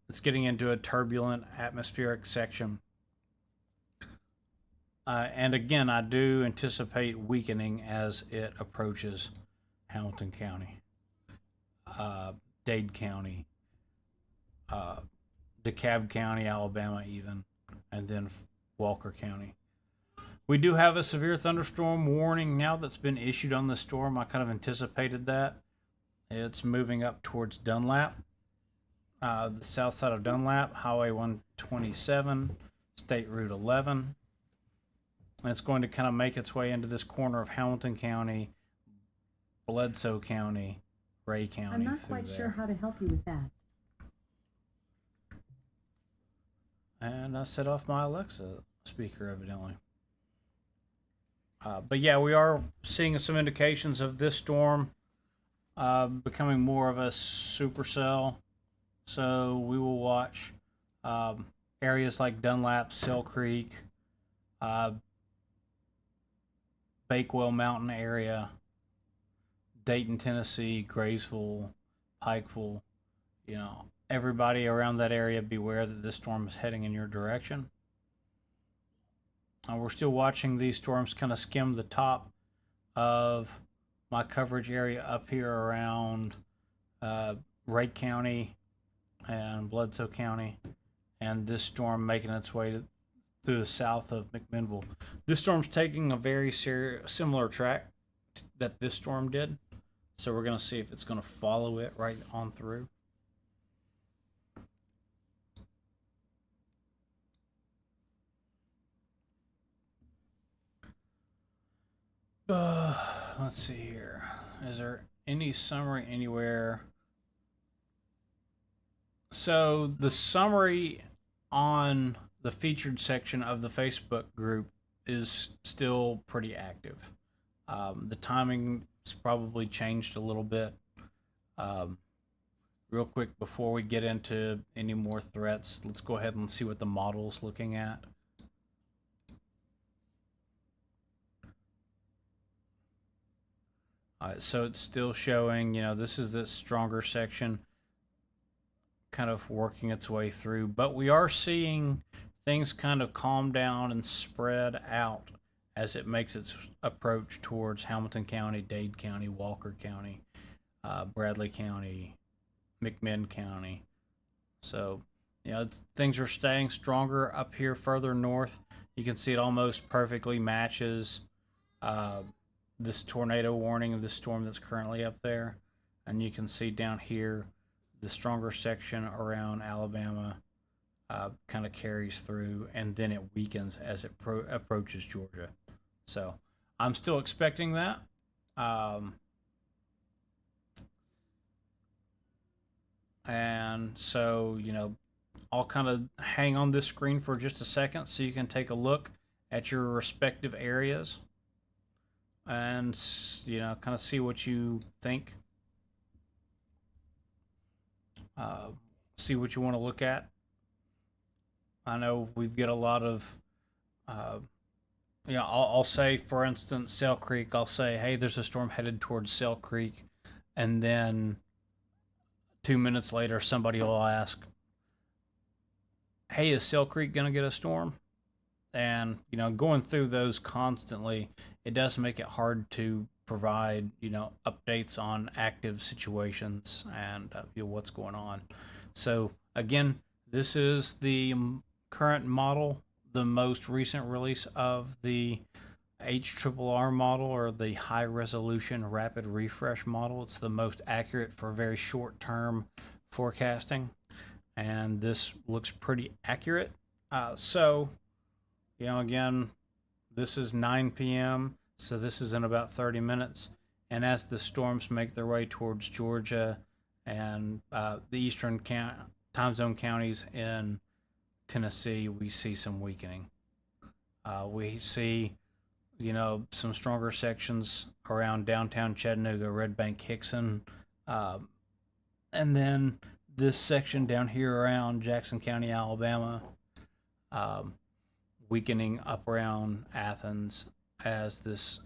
Speaker 1: It's getting into a turbulent atmospheric section. And again, I do anticipate weakening as it approaches Hamilton County, Dade County, DeKalb County, Alabama, even, and then Walker County. We do have a severe thunderstorm warning now that's been issued on the storm. I kind of anticipated that. It's moving up towards Dunlap, the south side of Dunlap, Highway 127, State Route 11. And it's going to kind of make its way into this corner of Hamilton County, Bledsoe County, Ray County.
Speaker 3: I'm not quite sure how to help you with that.
Speaker 1: And I set off my Alexa speaker, evidently. But yeah, we are seeing some indications of this storm becoming more of a supercell. So we will watch areas like Dunlap, Sell Creek, Bakewell Mountain area, Dayton, Tennessee, Graysville, Pikeville. Everybody around that area, beware that this storm is heading in your direction. We're still watching these storms kind of skim the top of my coverage area up here around Wright County and Bledsoe County, and this storm making its way through the south of McMinnville. This storm's taking a very similar track that this storm did, so we're going to see if it's going to follow it right on through. Let's see here. Is there any summary anywhere? So the summary on the featured section of the Facebook group is still pretty active. The timing's probably changed a little bit. Real quick, before we get into any more threats, let's go ahead and see what the model's looking at. So it's still showing, this is the stronger section kind of working its way through, but we are seeing things kind of calm down and spread out as it makes its approach towards Hamilton County, Dade County, Walker County, Bradley County, McMinn County. So, things are staying stronger up here further north. You can see it almost perfectly matches uh, this tornado warning of this storm that's currently up there. And you can see down here the stronger section around Alabama kind of carries through, and then it weakens as it approaches Georgia. So I'm still expecting that. And so, I'll kind of hang on this screen for just a second so you can take a look at your respective areas and, kind of see what you think. See what you want to look at. I know we've got a lot of, I'll say, for instance, Sail Creek, I'll say, hey, there's a storm headed towards Sail Creek. And then 2 minutes later, somebody will ask, hey, is Sail Creek going to get a storm? And, going through those constantly, it does make it hard to provide, updates on active situations and what's going on. So, again, this is the current model, the most recent release of the HRRR model, or the high resolution rapid refresh model. It's the most accurate for very short term forecasting, and this looks pretty accurate. So, again, this is 9 p.m., so this is in about 30 minutes. And as the storms make their way towards Georgia and the eastern time zone counties in Tennessee, we see some weakening. We see, some stronger sections around downtown Chattanooga, Red Bank, Hickson, and then this section down here around Jackson County, Alabama, weakening up around Athens as this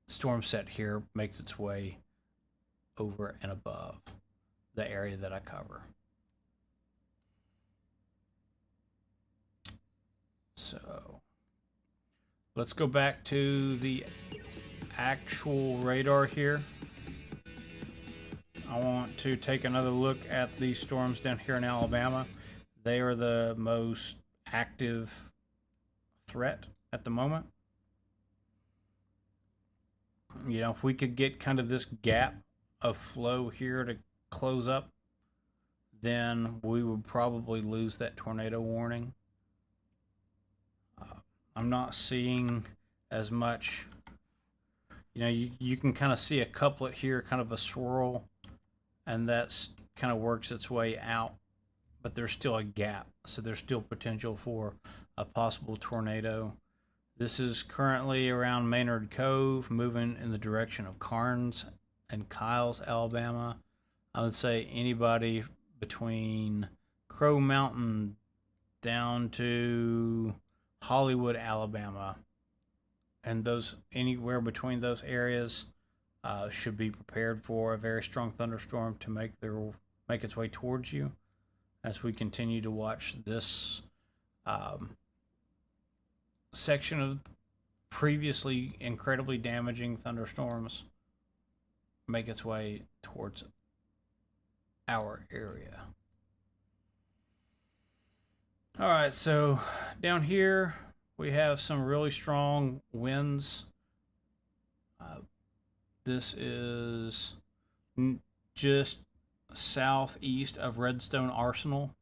Speaker 1: storm set here makes its way over and above the area that I cover. So let's go back to the actual radar here. I want to take another look at these storms down here in Alabama. They are the most active threat at the moment. If we could get kind of this gap of flow here to close up, then we would probably lose that tornado warning. I'm not seeing as much. You can kind of see a couplet here, kind of a swirl, and that's kind of works its way out, but there's still a gap, so there's still potential for a possible tornado. This is currently around Maynard Cove, moving in the direction of Carnes and Kyles, Alabama. I would say anybody between Crow Mountain down to Hollywood, Alabama, and those anywhere between those areas should be prepared for a very strong thunderstorm to make its way towards you. As we continue to watch this section of previously incredibly damaging thunderstorms make its way towards our area. All right, so down here we have some really strong winds. This is just southeast of Redstone Arsenal.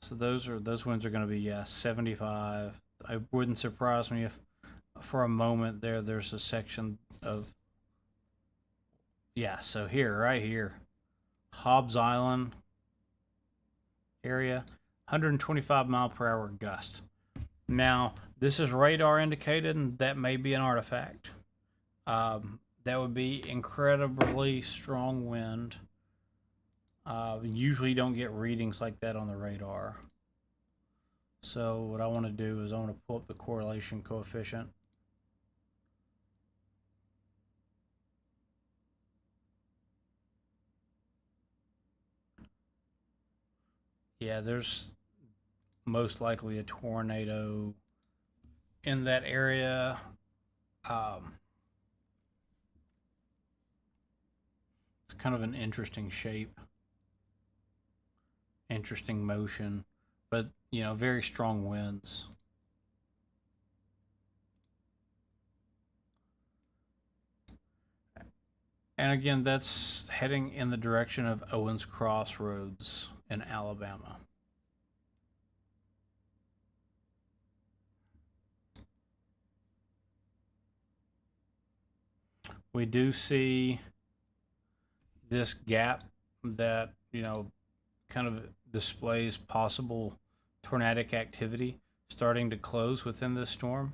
Speaker 1: So those winds are going to be 75. It wouldn't surprise me if for a moment there's a section of so right here, Hobbs Island area, 125 mile per hour gust. Now this is radar indicated, and that may be an artifact. That would be incredibly strong wind. Usually don't get readings like that on the radar. So what I want to do is I want to pull up the correlation coefficient. yeah, there's most likely a tornado in that area. Um, it's kind of an interesting shape, interesting motion, but very strong winds. And again, that's heading in the direction of Owens Crossroads in Alabama. We do see this gap that, kind of displays possible tornadic activity starting to close within this storm.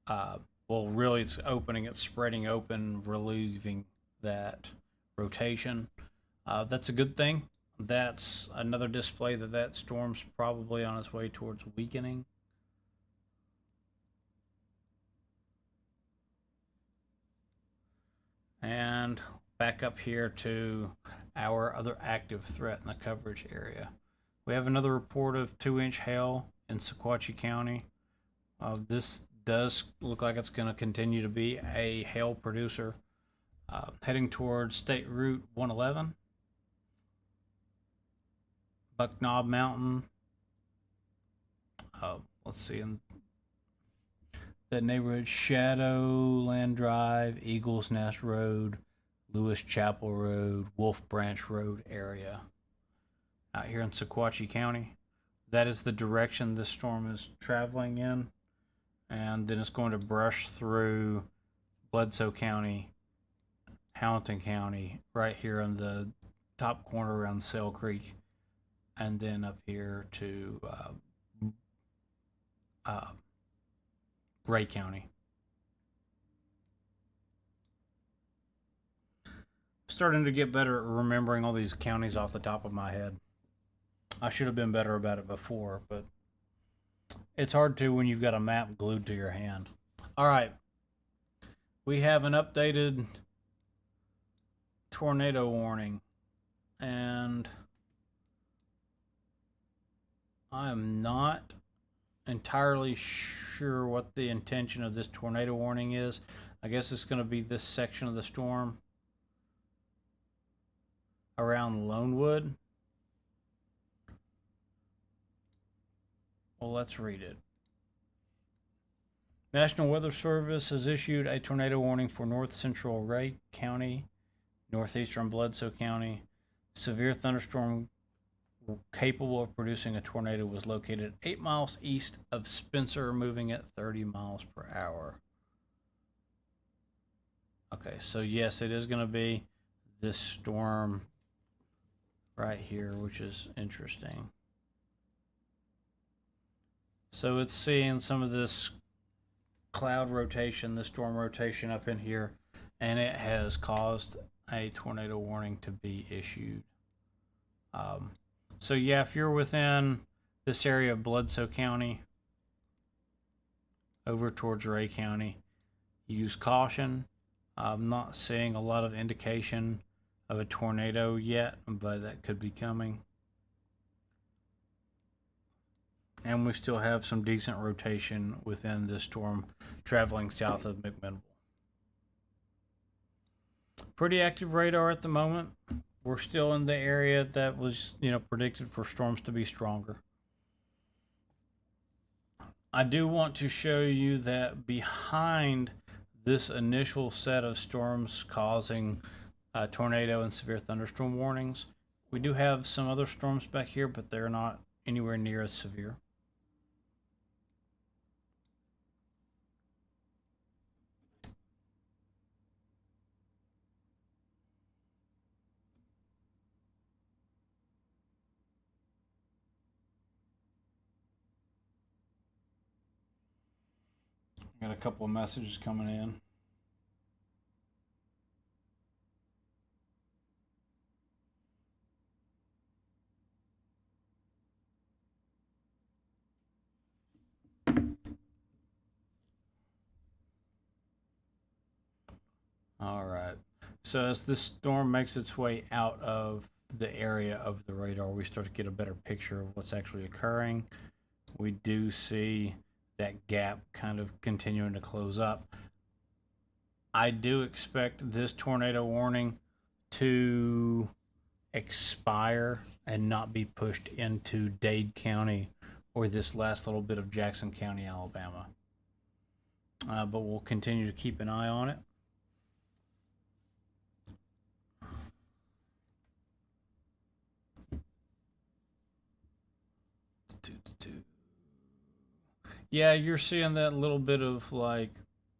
Speaker 1: Uh, well, really, it's opening, it's spreading open, relieving that rotation. That's a good thing. That's another display that storm's probably on its way towards weakening. And back up here to our other active threat in the coverage area. We have another report of 2-inch hail in Sequatchie County. This does look like it's going to continue to be a hail producer. Heading towards State Route 111, Bucknob Mountain. Let's see, in that neighborhood, Shadowland Drive, Eagles Nest Road, Lewis Chapel Road, Wolf Branch Road area out here in Sequatchie County. That is the direction this storm is traveling in. And then it's going to brush through Bledsoe County, Hamilton County, right here on the top corner around Sail Creek, and then up here to Ray County. Starting to get better at remembering all these counties off the top of my head. I should have been better about it before, but it's hard to when you've got a map glued to your hand. All right. We have an updated tornado warning, and I am not entirely sure what the intention of this tornado warning is. I guess it's going to be this section of the storm around Lonewood. Well, let's read it. National Weather Service has issued a tornado warning for north central Ray County, northeastern Bledsoe County. Severe thunderstorm capable of producing a tornado was located 8 miles east of Spencer, moving at 30 miles per hour. Okay, so yes, it is going to be this storm right here, which is interesting. So it's seeing some of this cloud rotation, this storm rotation up in here, and it has caused a tornado warning to be issued. So yeah, if you're within this area of Bledsoe County over towards Ray County, use caution. I'm not seeing a lot of indication of a tornado yet, but that could be coming. And we still have some decent rotation within this storm traveling south of McMinnville. Pretty active radar at the moment. We're still in the area that was, predicted for storms to be stronger. I do want to show you that behind this initial set of storms causing tornado and severe thunderstorm warnings, we do have some other storms back here, but they're not anywhere near as severe. Got a couple of messages coming in. All right. So as this storm makes its way out of the area of the radar, we start to get a better picture of what's actually occurring. We do see that gap kind of continuing to close up. I do expect this tornado warning to expire and not be pushed into Dade County or this last little bit of Jackson County, Alabama. But we'll continue to keep an eye on it. Yeah, you're seeing that little bit of like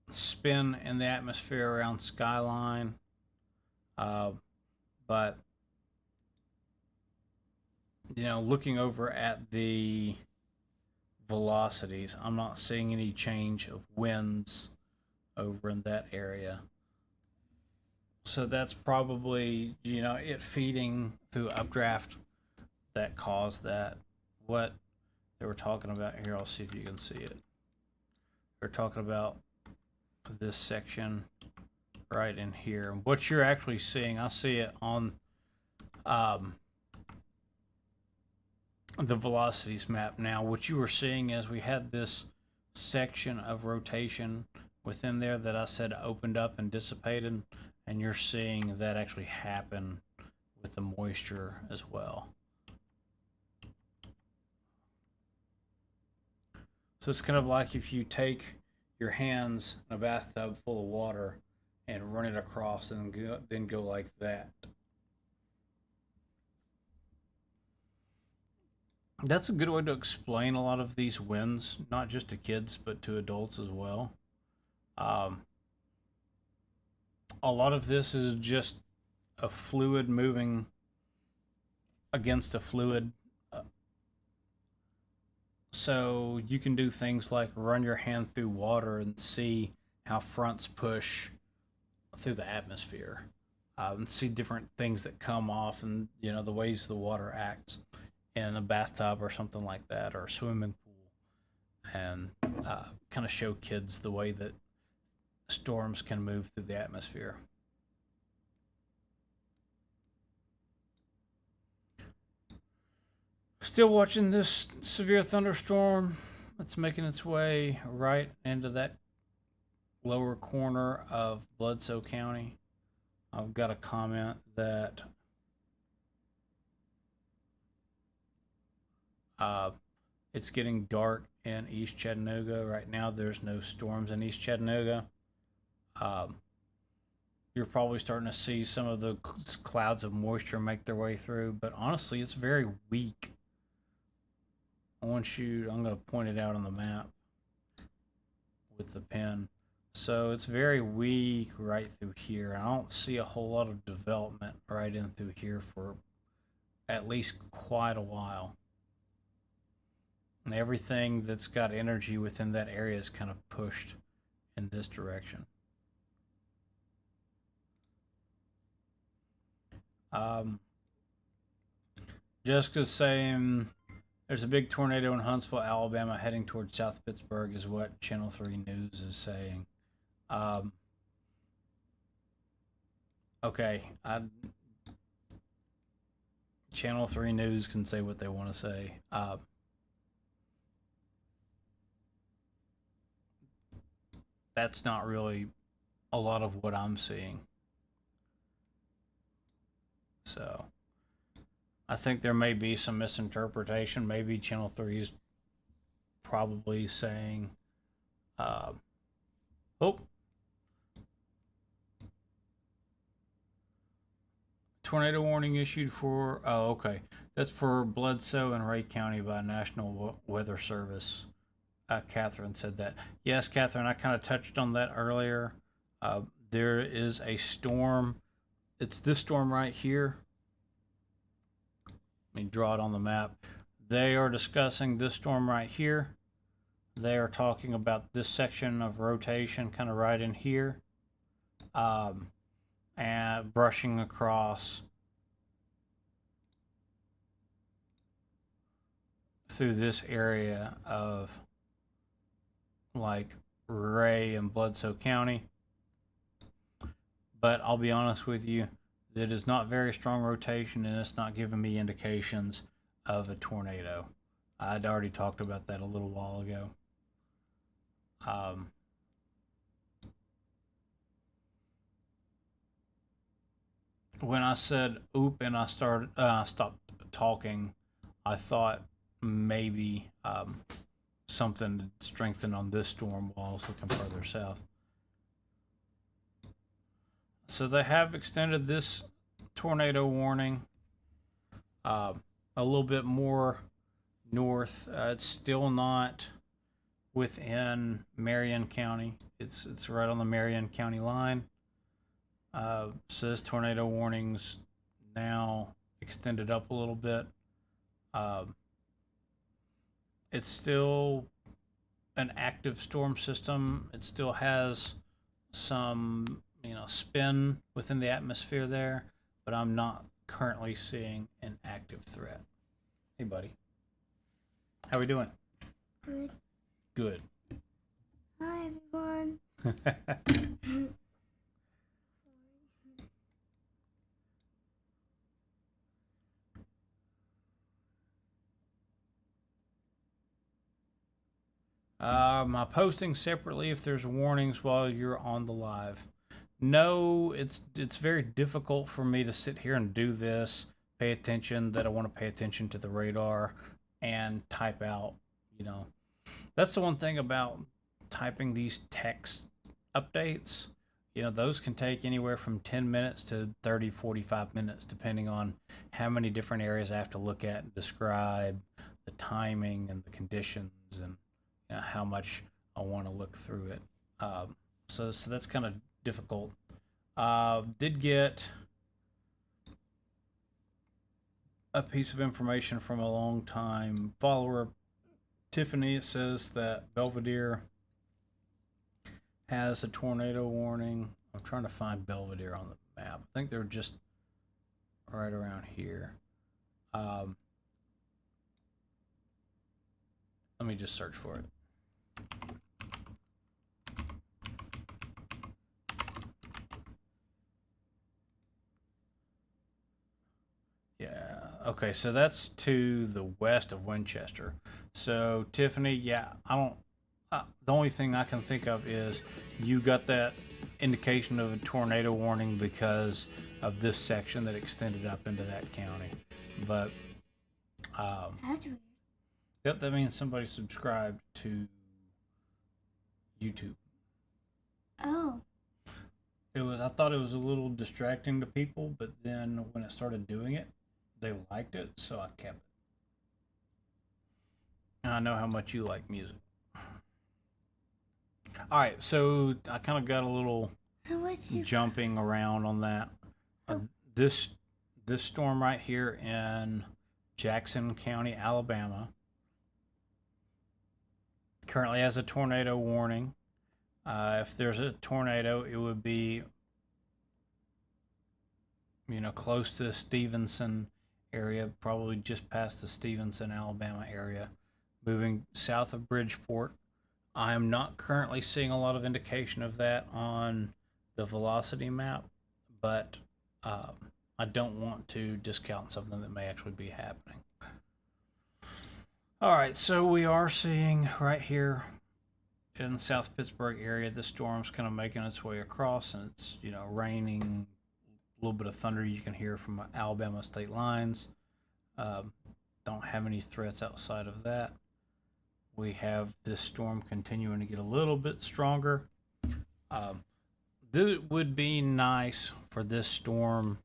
Speaker 1: spin in the atmosphere around skyline. But looking over at the velocities, I'm not seeing any change of winds over in that area. So that's probably, it feeding through updraft that caused that. What they were talking about here, I'll see if you can see it. They're talking about this section right in here. What you're actually seeing, I see it on the velocities map now. What you were seeing is we had this section of rotation within there that I said opened up and dissipated, and you're seeing that actually happen with the moisture as well. So it's kind of like if you take your hands in a bathtub full of water and run it across and then go like that. That's a good way to explain a lot of these winds, not just to kids, but to adults as well. A lot of this is just a fluid moving against a fluid. So you can do things like run your hand through water and see how fronts push through the atmosphere, and see different things that come off, and the ways the water acts in a bathtub or something like that, or a swimming pool, and kind of show kids the way that storms can move through the atmosphere. Still watching this severe thunderstorm that's making its way right into that lower corner of Bledsoe County. I've got a comment that it's getting dark in East Chattanooga right now. There's no storms in East Chattanooga. You're probably starting to see some of the clouds of moisture make their way through, but honestly, it's very weak. I'm going to point it out on the map with the pen. So it's very weak right through here. I don't see a whole lot of development right in through here for at least quite a while. And everything that's got energy within that area is kind of pushed in this direction. Jessica's saying there's a big tornado in Huntsville, Alabama, heading towards South Pittsburgh, is what Channel 3 News is saying. Okay, Channel 3 News can say what they want to say. That's not really a lot of what I'm seeing. So I think there may be some misinterpretation. Maybe Channel 3 is probably saying, tornado warning issued for, okay. That's for Bledsoe and Ray County by National Weather Service. Catherine said that. Yes, Catherine, I kind of touched on that earlier. There is a storm. It's this storm right here. Let me draw it on the map. They are discussing this storm right here. They are talking about this section of rotation kind of right in here, and brushing across through this area of like Ray and Bledsoe County. But I'll be honest with you, It is not very strong rotation, and it's not giving me indications of a tornado. I'd already talked about that a little while ago. Um, when I said "oop" and I stopped talking, I thought maybe something strengthened on this storm while I was looking further south. So they have extended this tornado warning a little bit more north. It's still not within Marion County. It's right on the Marion County line. Says tornado warnings now extended up a little bit. It's still an active storm system. It still has some spin within the atmosphere there, but I'm not currently seeing an active threat. Hey, buddy, how we doing?
Speaker 2: Good.
Speaker 1: Good.
Speaker 2: Hi, everyone.
Speaker 1: Am I posting separately if there's warnings while you're on the live? No, it's very difficult for me to sit here and do this, pay attention that I want to pay attention to the radar and type out, you know. That's the one thing about typing these text updates. Those can take anywhere from 10 minutes to 30, 45 minutes, depending on how many different areas I have to look at and describe, the timing and the conditions, and how much I want to look through it. So that's kind of difficult. Did get a piece of information from a long time follower, Tiffany. It says that Belvedere has a tornado warning. I'm trying to find Belvedere on the map. I think they're just right around here. Let me just search for it. Yeah. Okay, so that's to the west of Winchester. So Tiffany, yeah, I don't. The only thing I can think of is you got that indication of a tornado warning because of this section that extended up into that county. But
Speaker 2: That's weird.
Speaker 1: yep, that means somebody subscribed to YouTube.
Speaker 2: Oh.
Speaker 1: I thought it was a little distracting to people, but then when it started doing it, they liked it, so I kept it. And I know how much you like music. All right, so I kind of got a little jumping around on that. This storm right here in Jackson County, Alabama, currently has a tornado warning. If there's a tornado, it would be close to the Stevenson area, probably just past the Stevenson, Alabama area, moving south of Bridgeport. I am not currently seeing a lot of indication of that on the velocity map, but I don't want to discount something that may actually be happening. All right, so we are seeing right here in the South Pittsburgh area, the storm's kind of making its way across, and it's raining, a little bit of thunder you can hear from Alabama state lines. Don't have any threats outside of that. We have this storm continuing to get a little bit stronger. It would be nice for this storm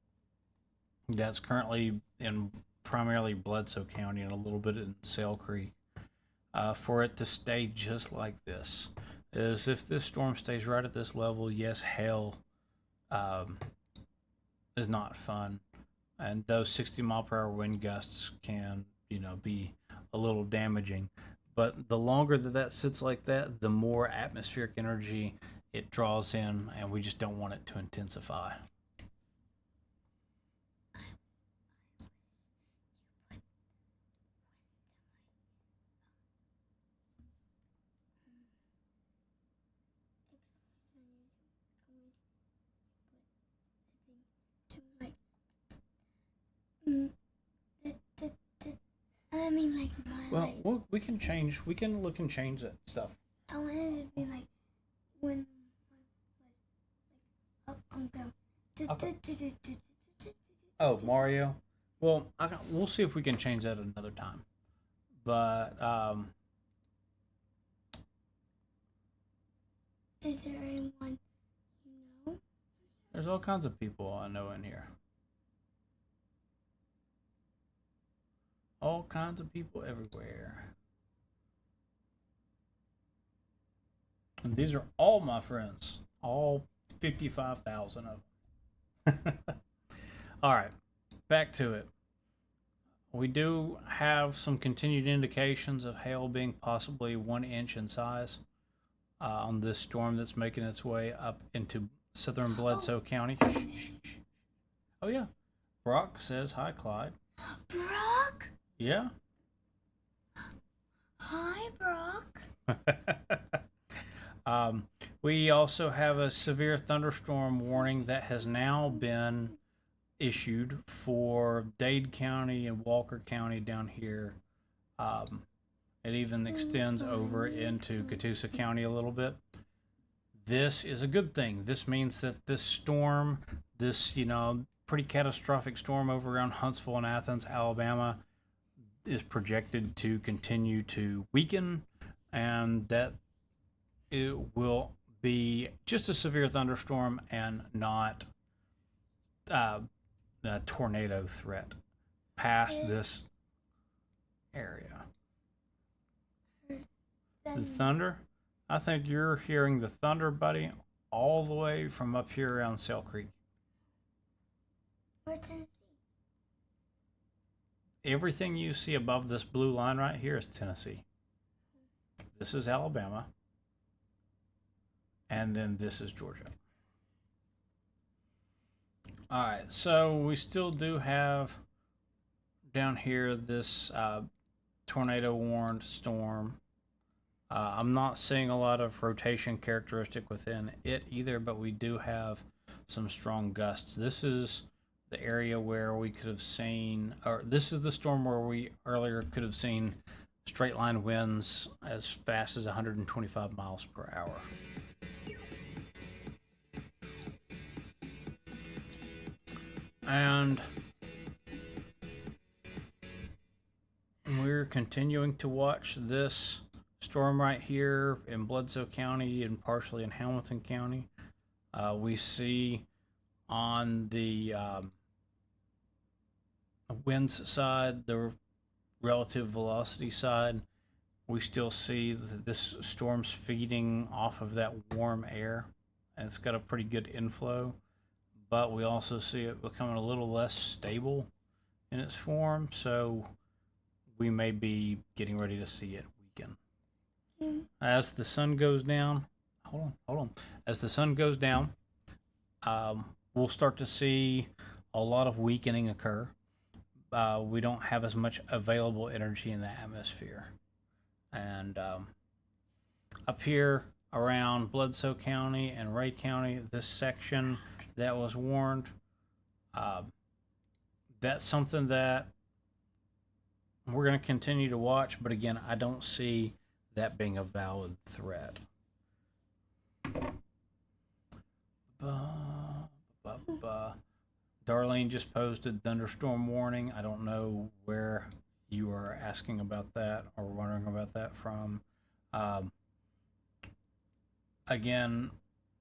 Speaker 1: that's currently in primarily Bledsoe County and a little bit in Sale Creek, for it to stay just like this. Is if this storm stays right at this level, yes, hail is not fun, and those 60-mile-per-hour wind gusts can be a little damaging. But the longer that sits like that, the more atmospheric energy it draws in, and we just don't want it to intensify.
Speaker 2: mean, like, my,
Speaker 1: Well,
Speaker 2: like,
Speaker 1: we can change. We can look and change that stuff.
Speaker 2: I wanted it to be like when up and go.
Speaker 1: Okay. Oh, Mario. Well, we'll see if we can change that another time. But
Speaker 2: Is there anyone you know?
Speaker 1: there's all kinds of people I know in here. All kinds of people everywhere. And these are all my friends. All 55,000 of them. All right, back to it. We do have some continued indications of hail being possibly 1 inch in size on this storm that's making its way up into southern Bledsoe County. Oh, yeah. Brock says, hi, Clyde.
Speaker 2: Brock?
Speaker 1: Yeah.
Speaker 2: Hi, Brock.
Speaker 1: We also have a severe thunderstorm warning that has now been issued for Dade County and Walker County down here. It even extends over into Catoosa County a little bit. This is a good thing. This means that this storm, this, pretty catastrophic storm over around Huntsville and Athens, Alabama, is projected to continue to weaken, and that it will be just a severe thunderstorm and not a tornado threat past this area. The thunder? I think you're hearing the thunder, buddy, all the way from up here around Sail Creek.
Speaker 2: Where's Tennessee?
Speaker 1: Everything you see above this blue line right here is Tennessee. This is Alabama. And then this is Georgia. All right, so we still do have down here this tornado warned storm. I'm not seeing a lot of rotation characteristic within it either, but we do have some strong gusts. This is the area where we could have seen, or this is the storm where we earlier could have seen straight line winds as fast as 125 miles per hour. And we're continuing to watch this storm right here in Bledsoe County and partially in Hamilton County. We see on the winds side, the relative velocity side, we still see that this storm's feeding off of that warm air, and it's got a pretty good inflow, but we also see it becoming a little less stable in its form, so we may be getting ready to see it weaken. As the sun goes down, hold on. As the sun goes down, we'll start to see a lot of weakening occur. We don't have as much available energy in the atmosphere. And up here around Bledsoe County and Ray County, this section that was warned, that's something that we're going to continue to watch. But again, I don't see that being a valid threat. Darlene just posted thunderstorm warning. I don't know where you are asking about that or wondering about that from. Again,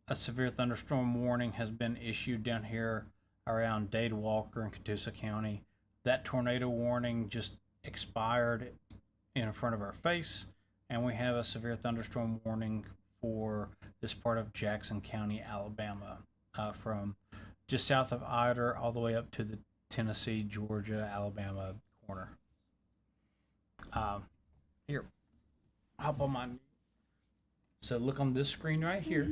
Speaker 1: a severe thunderstorm warning has been issued down here around Dade, Walker, and Catoosa County. That tornado warning just expired in front of our face, and we have a severe thunderstorm warning for this part of Jackson County, Alabama, from just south of Ider all the way up to the Tennessee, Georgia, Alabama corner. Here, hop on my. So look on this screen right here,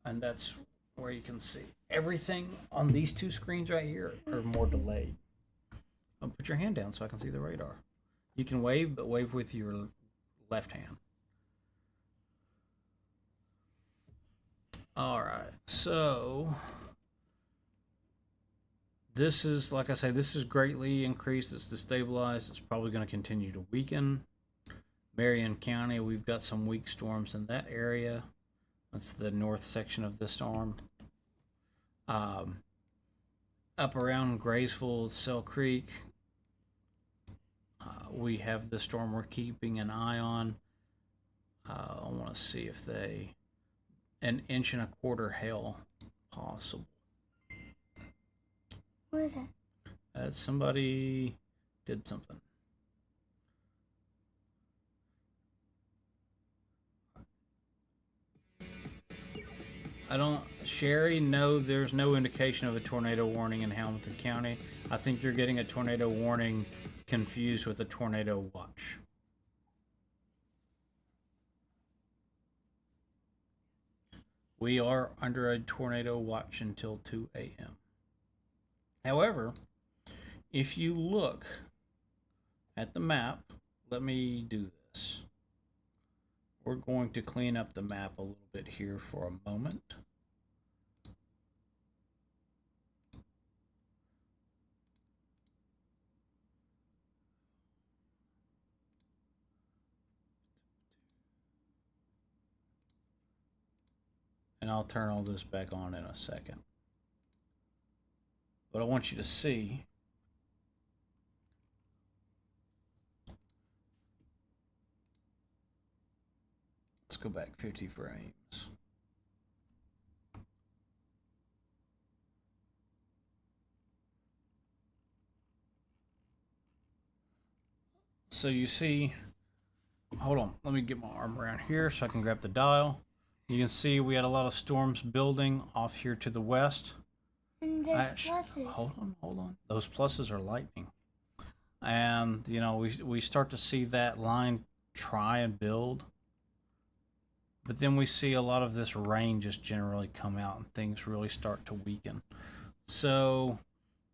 Speaker 1: and that's where you can see everything on these two screens right here are more delayed. Put your hand down so I can see the radar. You can wave, but wave with your left hand. All right, so This is, like I say, this is greatly increased. It's destabilized. It's probably going to continue to weaken. Marion County, we've got some weak storms in that area. That's the north section of this storm. Up around Graysville, Cell Creek, we have the storm we're keeping an eye on. I want to see if they, an inch and a quarter hail possible.
Speaker 2: What is that?
Speaker 1: Somebody did something. I don't, Sherry, no, there's no indication of a tornado warning in Hamilton County. I think you're getting a tornado warning confused with a tornado watch. We are under a tornado watch until 2 a.m. However, if you look at the map, let me do this. We're going to clean up the map a little bit here for a moment. And I'll turn all this back on in a second. But I want you to see let's go back 50 frames. So you see, hold on, let me get my arm around here so I can grab the dial. You can see we had a lot of storms building off here to the west.
Speaker 2: And there's pluses.
Speaker 1: Hold on. Those pluses are lightning. And, you know, we start to see that line try and build. But then we see a lot of this rain just generally come out and things really start to weaken. So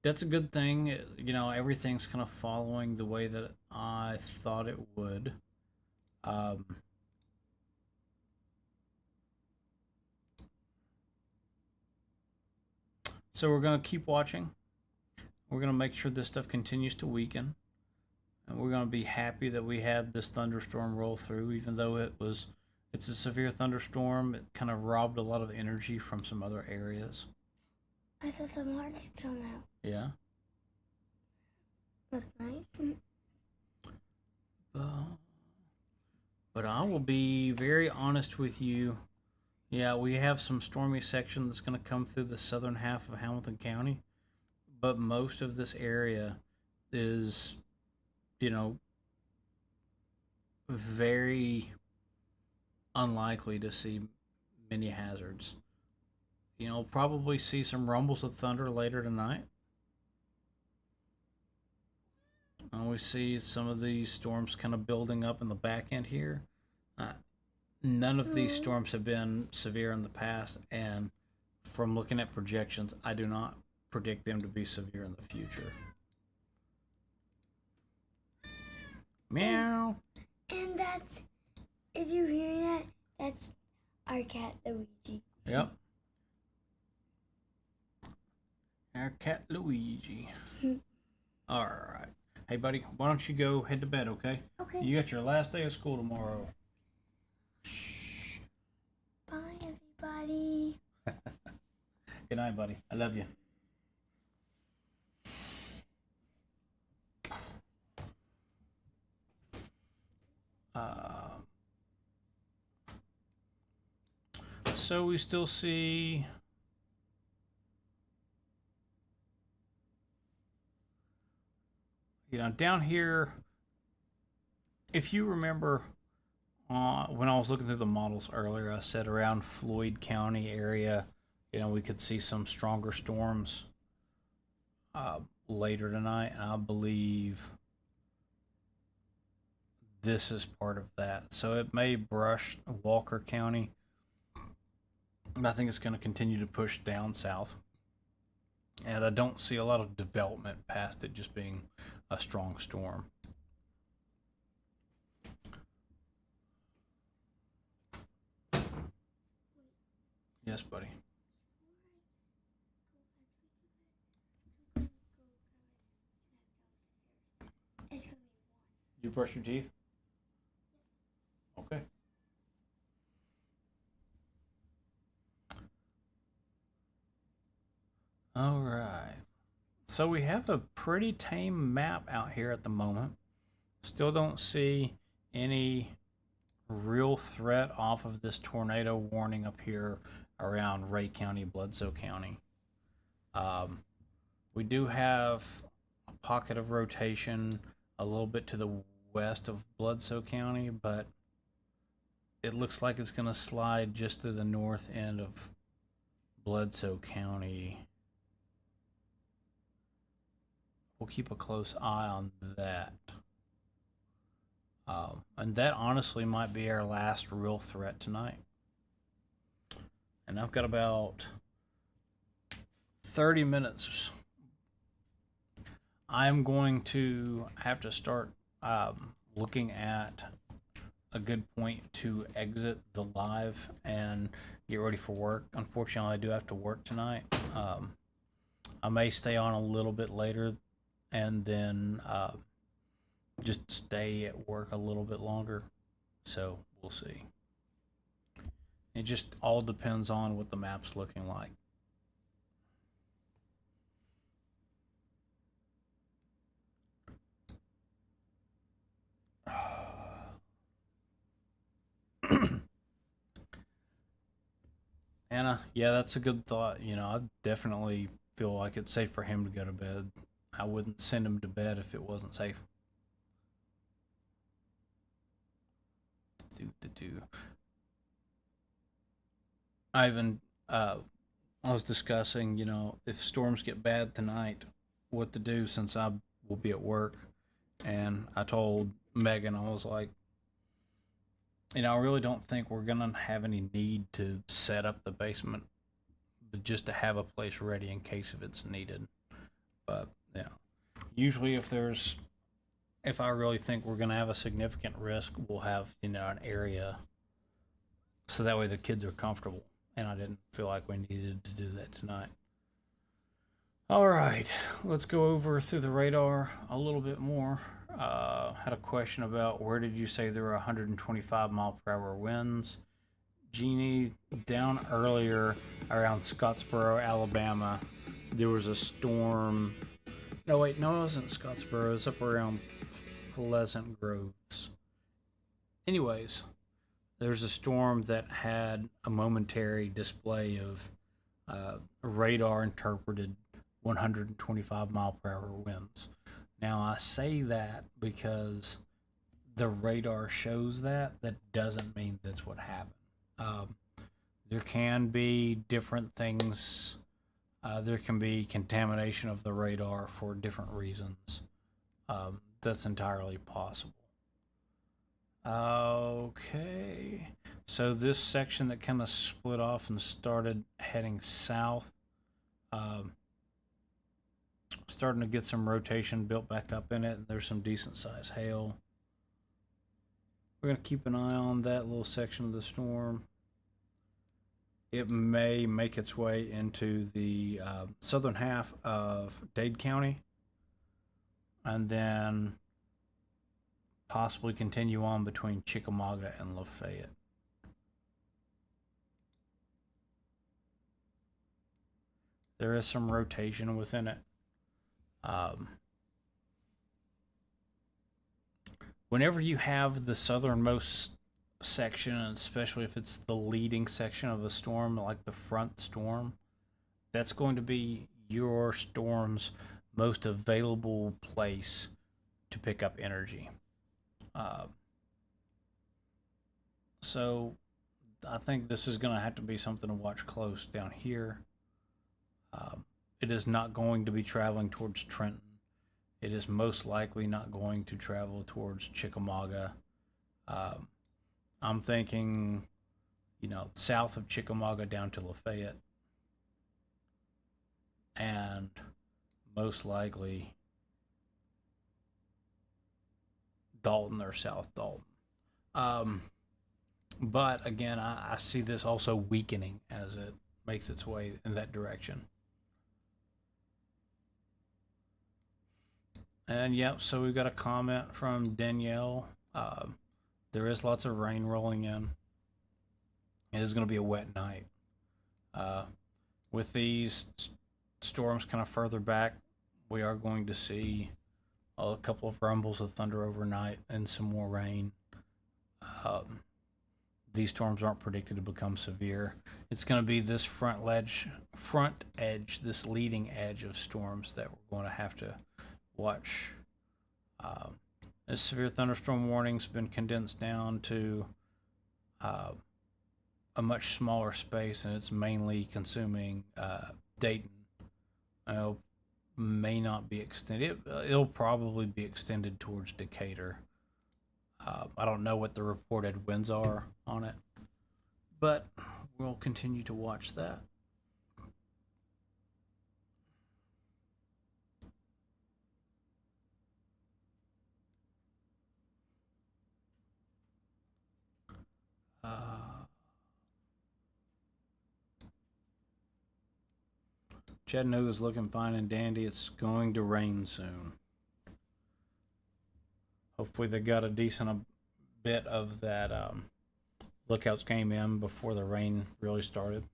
Speaker 1: that's a good thing. You know, everything's kind of following the way that I thought it would. So we're going to keep watching. We're going to make sure this stuff continues to weaken. And we're going to be happy that we had this thunderstorm roll through, even though it's a severe thunderstorm. It kind of robbed a lot of energy from some other areas.
Speaker 2: I saw some hearts come out.
Speaker 1: Yeah.
Speaker 2: That's nice.
Speaker 1: But I will be very honest with you. Yeah, we have some stormy section that's going to come through the southern half of Hamilton County, but most of this area is, you know, very unlikely to see many hazards. You know, probably see some rumbles of thunder later tonight. And we see some of these storms kind of building up in the back end here. None of these storms have been severe in the past, and from looking at projections, I do not predict them to be severe in the future. Meow.
Speaker 2: And that's, if you hear that, that's our cat Luigi.
Speaker 1: Yep. Our cat Luigi. All right. Hey, buddy, why don't you go head to bed, okay?
Speaker 2: Okay.
Speaker 1: You got your last day of school tomorrow.
Speaker 2: Bye, everybody.
Speaker 1: Good night, buddy. I love you. So we still see down here, if you remember when I was looking through the models earlier, I said around Floyd County area, we could see some stronger storms later tonight. And I believe this is part of that. So it may brush Walker County. I think it's going to continue to push down south. And I don't see a lot of development past it just being a strong storm. Yes, buddy. you brush your teeth? Okay. All right. So we have a pretty tame map out here at the moment. Still don't see any real threat off of this tornado warning up here around Ray County, Bledsoe County. Um, we do have a pocket of rotation a little bit to the west of Bledsoe County, but it looks like it's going to slide just to the north end of Bledsoe County. We'll keep a close eye on that. And that honestly might be our last real threat tonight. And I've got about 30 minutes. I'm going to have to start looking at a good point to exit the live and get ready for work. Unfortunately, I do have to work tonight. I may stay on a little bit later and then just stay at work a little bit longer. So we'll see. It just all depends on what the map's looking like. Anna, yeah, that's a good thought. You know, I definitely feel like it's safe for him to go to bed. I wouldn't send him to bed if it wasn't safe. Do. Ivan, I was discussing, you know, if storms get bad tonight, what to do since I will be at work. And I told Megan, I was like, you know, I really don't think we're going to have any need to set up the basement, but just to have a place ready in case if it's needed. But, yeah, usually if I really think we're going to have a significant risk, we'll have, you know, an area so that way the kids are comfortable. And I didn't feel like we needed to do that tonight. All right, let's go over through the radar a little bit more. Had a question about where did you say there were 125 mile per hour winds? Jeannie, down earlier around Scottsboro, Alabama, there was a storm. No, wait, no, it wasn't Scottsboro. It was up around Pleasant Groves. Anyways, there's a storm that had a momentary display of radar interpreted 125 mile per hour winds. Now, I say that because the radar shows that. That doesn't mean that's what happened. There can be different things. There can be contamination of the radar for different reasons. That's entirely possible. Okay. So this section that kind of split off and started heading south, starting to get some rotation built back up in it. There's some decent sized hail. We're going to keep an eye on that little section of the storm. It may make its way into the southern half of Dade County and then possibly continue on between Chickamauga and Lafayette. There is some rotation within it. Whenever you have the southernmost section, and especially if it's the leading section of a storm, like the front storm, that's going to be your storm's most available place to pick up energy. So I think this is going to have to be something to watch close down here. It is not going to be traveling towards Trenton. It is most likely not going to travel towards Chickamauga. I'm thinking, you know, south of Chickamauga down to Lafayette. And most likely Dalton or South Dalton. But again, I see this also weakening as it makes its way in that direction. And yep, so we've got a comment from Danielle. There is lots of rain rolling in. It is going to be a wet night. Uh, with these storms kind of further back, we are going to see a couple of rumbles of thunder overnight and some more rain. Um, these storms aren't predicted to become severe. It's going to be this front edge, this leading edge of storms that we're going to have to watch. This severe thunderstorm warning's been condensed down to uh, a much smaller space, and it's mainly consuming Dayton. It may not be extended. It'll probably be extended towards Decatur. I don't know what the reported winds are on it, but we'll continue to watch that. Chattanooga's looking fine and dandy. It's going to rain soon. Hopefully they got a decent bit of that lookouts came in before the rain really started.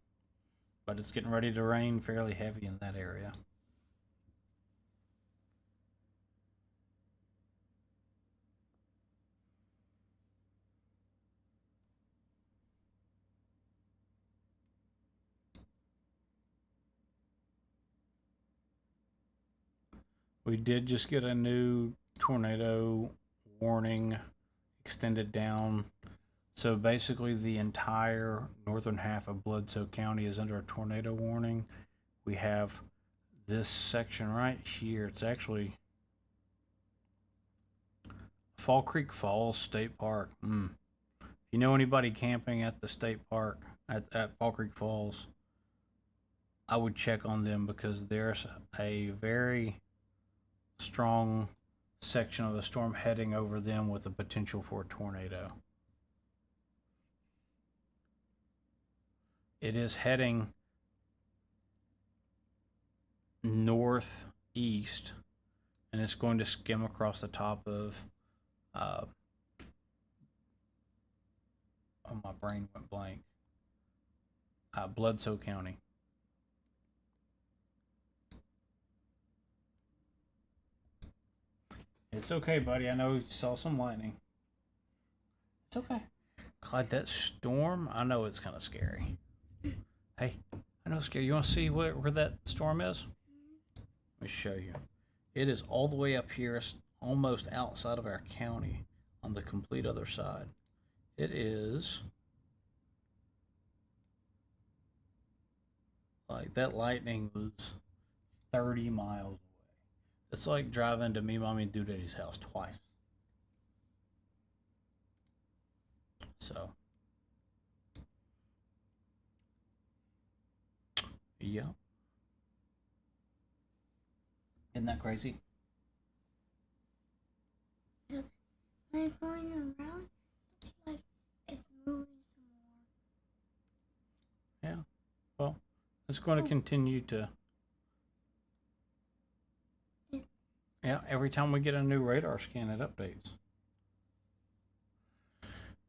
Speaker 1: But it's getting ready to rain fairly heavy in that area. We did just get a new tornado warning extended down. So basically, the entire northern half of Bledsoe County is under a tornado warning. We have this section right here. It's actually Fall Creek Falls State Park. If you know anybody camping at the state park at Fall Creek Falls, I would check on them because there's a very strong section of a storm heading over them with the potential for a tornado. It is heading northeast, and it's going to skim across the top of oh, my brain went blank. Bledsoe County. It's okay, buddy. I know you saw some lightning. It's okay. Clyde, that storm, I know it's kind of scary. Hey, I know it's scary. You want to see where that storm is? Let me show you. It is all the way up here, almost outside of our county, on the complete other side. It is like that lightning was 30 miles away. It's like driving to me, mommy, and Daddy's house twice. So, yeah. Isn't that crazy?
Speaker 2: Like going around, looks like it's moving some more.
Speaker 1: Yeah. Well, it's going to continue to. Yeah, every time we get a new radar scan, it updates.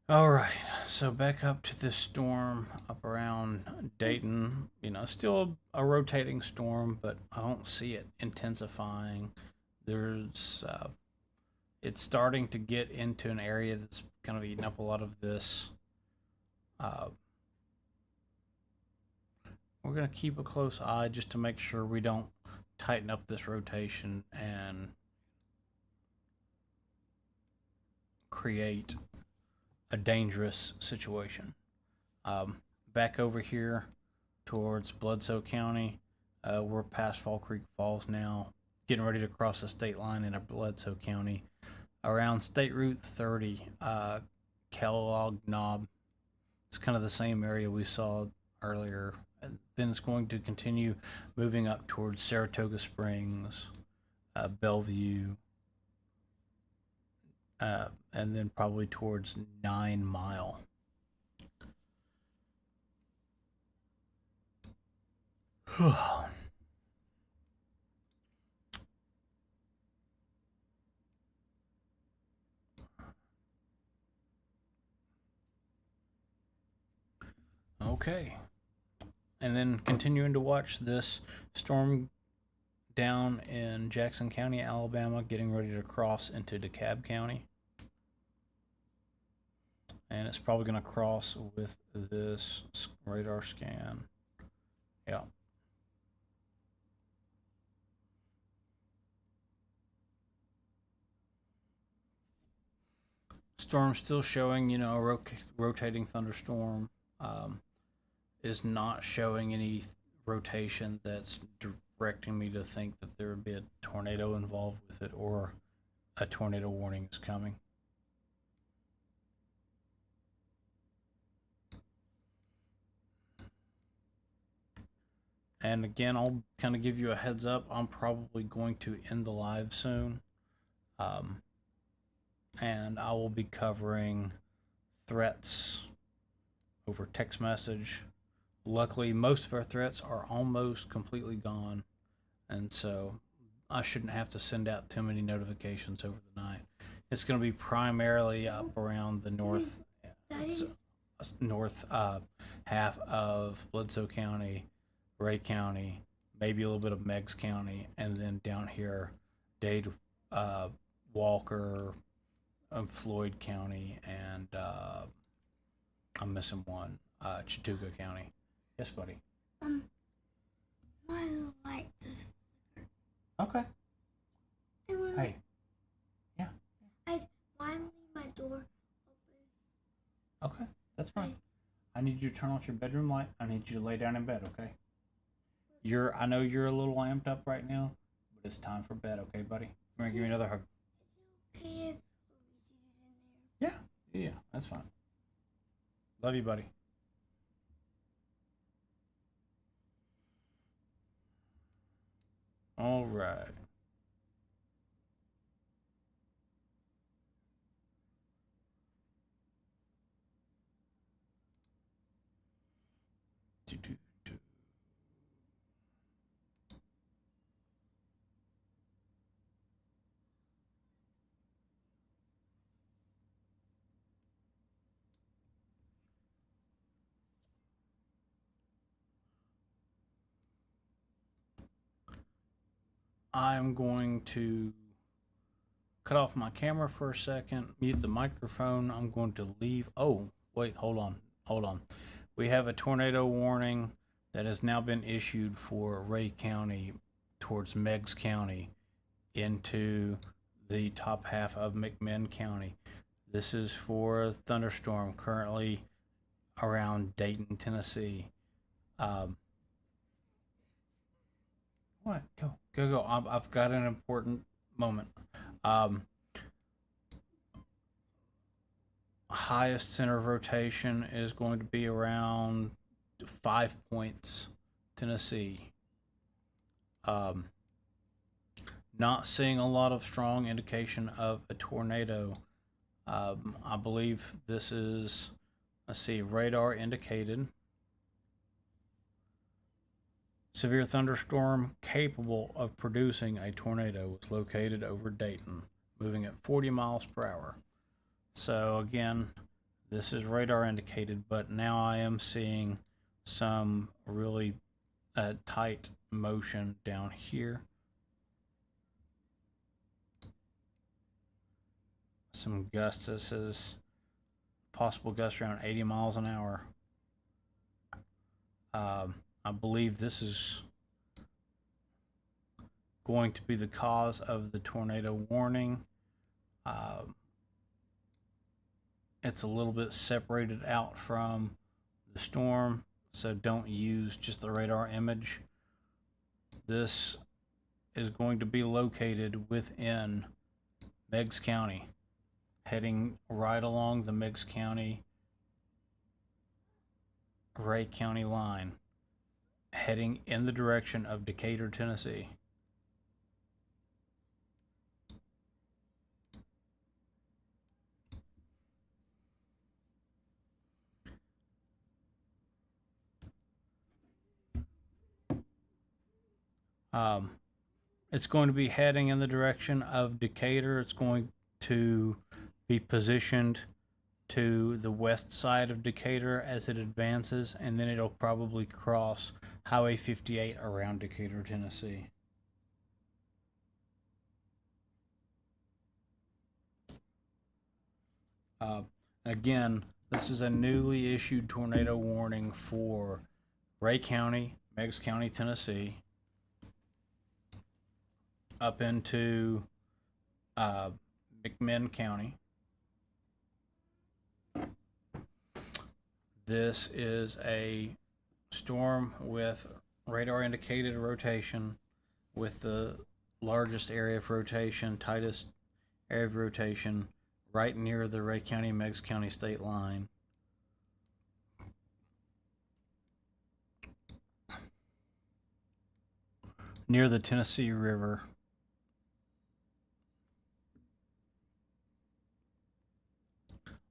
Speaker 1: All right, so back up to this storm up around Dayton. Still a rotating storm, but I don't see it intensifying. It's starting to get into an area that's kind of eating up a lot of this. We're going to keep a close eye just to make sure we don't tighten up this rotation and create a dangerous situation. Back over here towards Bledsoe County, we're past Fall Creek Falls now, getting ready to cross the state line into Bledsoe County. Around State Route 30, Kellogg Knob. It's kind of the same area we saw earlier. And then it's going to continue moving up towards Saratoga Springs, Bellevue, and then probably towards 9 Mile. Okay. And then continuing to watch this storm down in Jackson County, Alabama, getting ready to cross into DeKalb County. And it's probably going to cross with this radar scan. Yeah. Storm still showing, rotating thunderstorm. Is not showing any rotation that's directing me to think that there would be a tornado involved with it or a tornado warning is coming. And again, I'll kind of give you a heads up. I'm probably going to end the live soon. And I will be covering threats over text message. Luckily, most of our threats are almost completely gone. And so I shouldn't have to send out too many notifications over the night. It's going to be primarily up around the north half of Bledsoe County, Ray County, maybe a little bit of Meigs County, and then down here, Dade, Walker, Floyd County, and I'm missing one, Chattooga County. Yes, buddy.
Speaker 2: My light just flickered.
Speaker 1: Okay. Hey. Yeah.
Speaker 2: Why leave my door open?
Speaker 1: Okay, that's fine. I need you to turn off your bedroom light. I need you to lay down in bed, okay? I know you're a little amped up right now, but it's time for bed, okay, buddy? I'm gonna give you another hug.
Speaker 2: Is it okay if is in there?
Speaker 1: Yeah, that's fine. Love you, buddy. All right. I'm going to cut off my camera for a second, mute the microphone. I'm going to leave. Oh, wait, hold on. We have a tornado warning that has now been issued for Ray County towards Meigs County into the top half of McMinn County. This is for a thunderstorm currently around Dayton, Tennessee. What? Go. I've got an important moment. Highest center of rotation is going to be around 5 points, Tennessee. Not seeing a lot of strong indication of a tornado. I believe this is, let's see, radar indicated. Severe thunderstorm capable of producing a tornado was located over Dayton, moving at 40 miles per hour. So again, this is radar indicated, but now I am seeing some really tight motion down here. Some gusts. This is possible gusts around 80 miles an hour. I believe this is going to be the cause of the tornado warning. It's a little bit separated out from the storm, so don't use just the radar image. This is going to be located within Meigs County, heading right along the Meigs County Ray County line, heading in the direction of Decatur, Tennessee. It's going to be heading in the direction of Decatur. It's going to be positioned to the west side of Decatur as it advances, and then it'll probably cross Highway 58 around Decatur, Tennessee. Again, this is a newly issued tornado warning for Ray County, Meigs County, Tennessee, up into McMinn County. This is a storm with radar indicated rotation, with the largest area of rotation, tightest area of rotation, right near the Ray County, Meigs County state line. Near the Tennessee River.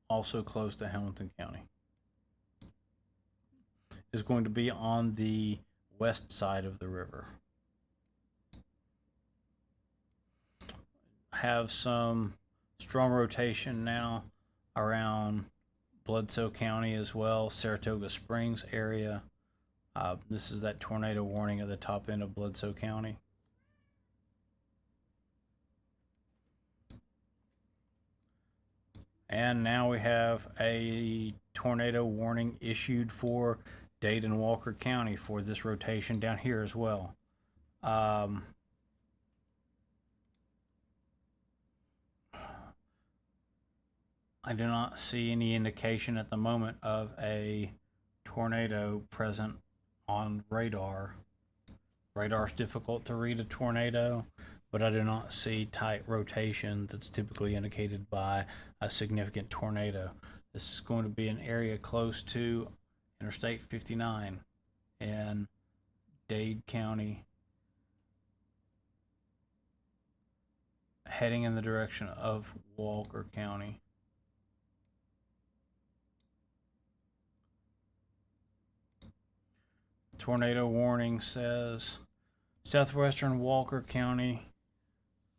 Speaker 1: Also close to Hamilton County. Is going to be on the west side of the river. Have some strong rotation now around Bledsoe County as well, Saratoga Springs area. This is that tornado warning at the top end of Bledsoe County. And now we have a tornado warning issued for Dade and Walker County for this rotation down here as well. I do not see any indication at the moment of a tornado present on radar. Radar is difficult to read a tornado, but I do not see tight rotation that's typically indicated by a significant tornado. This is going to be an area close to Interstate 59 in Dade County, heading in the direction of Walker County. Tornado warning says southwestern Walker County,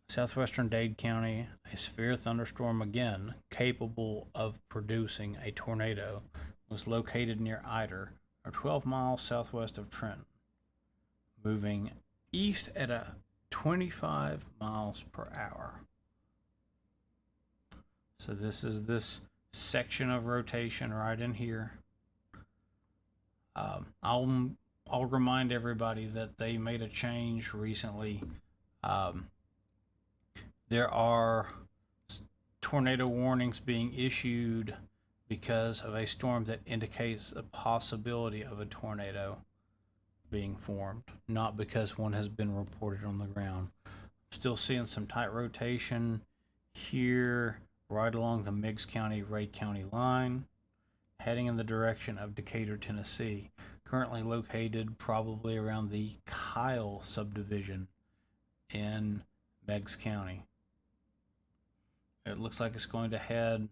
Speaker 1: southwestern Dade County, a severe thunderstorm again capable of producing a tornado was located near Ider, or 12 miles southwest of Trenton, moving east at a 25 miles per hour. So this is this section of rotation right in here. I'll remind everybody that they made a change recently. There are tornado warnings being issued because of a storm that indicates a possibility of a tornado being formed, not because one has been reported on the ground. Still seeing some tight rotation here, right along the Meigs County, Ray County line, heading in the direction of Decatur, Tennessee, currently located probably around the Kyle subdivision in Meigs County. It looks like it's going to head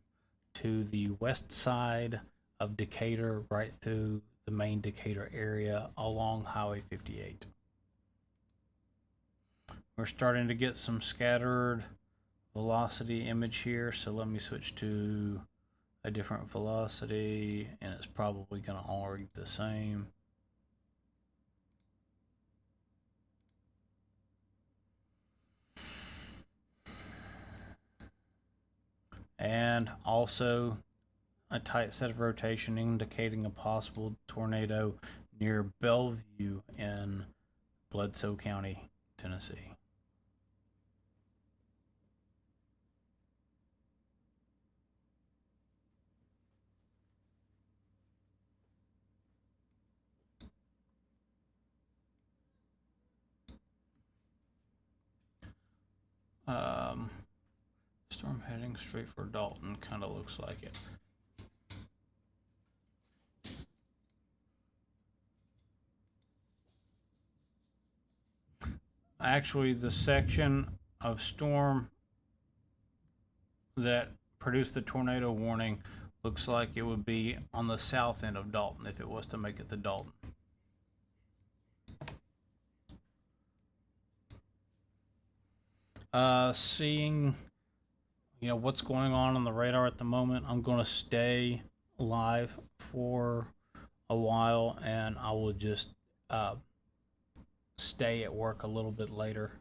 Speaker 1: to the west side of Decatur, right through the main Decatur area along Highway 58. We're starting to get some scattered velocity image here, so let me switch to a different velocity, and it's probably going to all read the same. And also a tight set of rotation indicating a possible tornado near Bellevue in Bledsoe County, Tennessee. Storm heading straight for Dalton, kind of looks like it. Actually, the section of storm that produced the tornado warning looks like it would be on the south end of Dalton if it was to make it to Dalton. Seeing what's going on the radar at the moment. I'm going to stay live for a while, and I will just uh, stay at work a little bit later.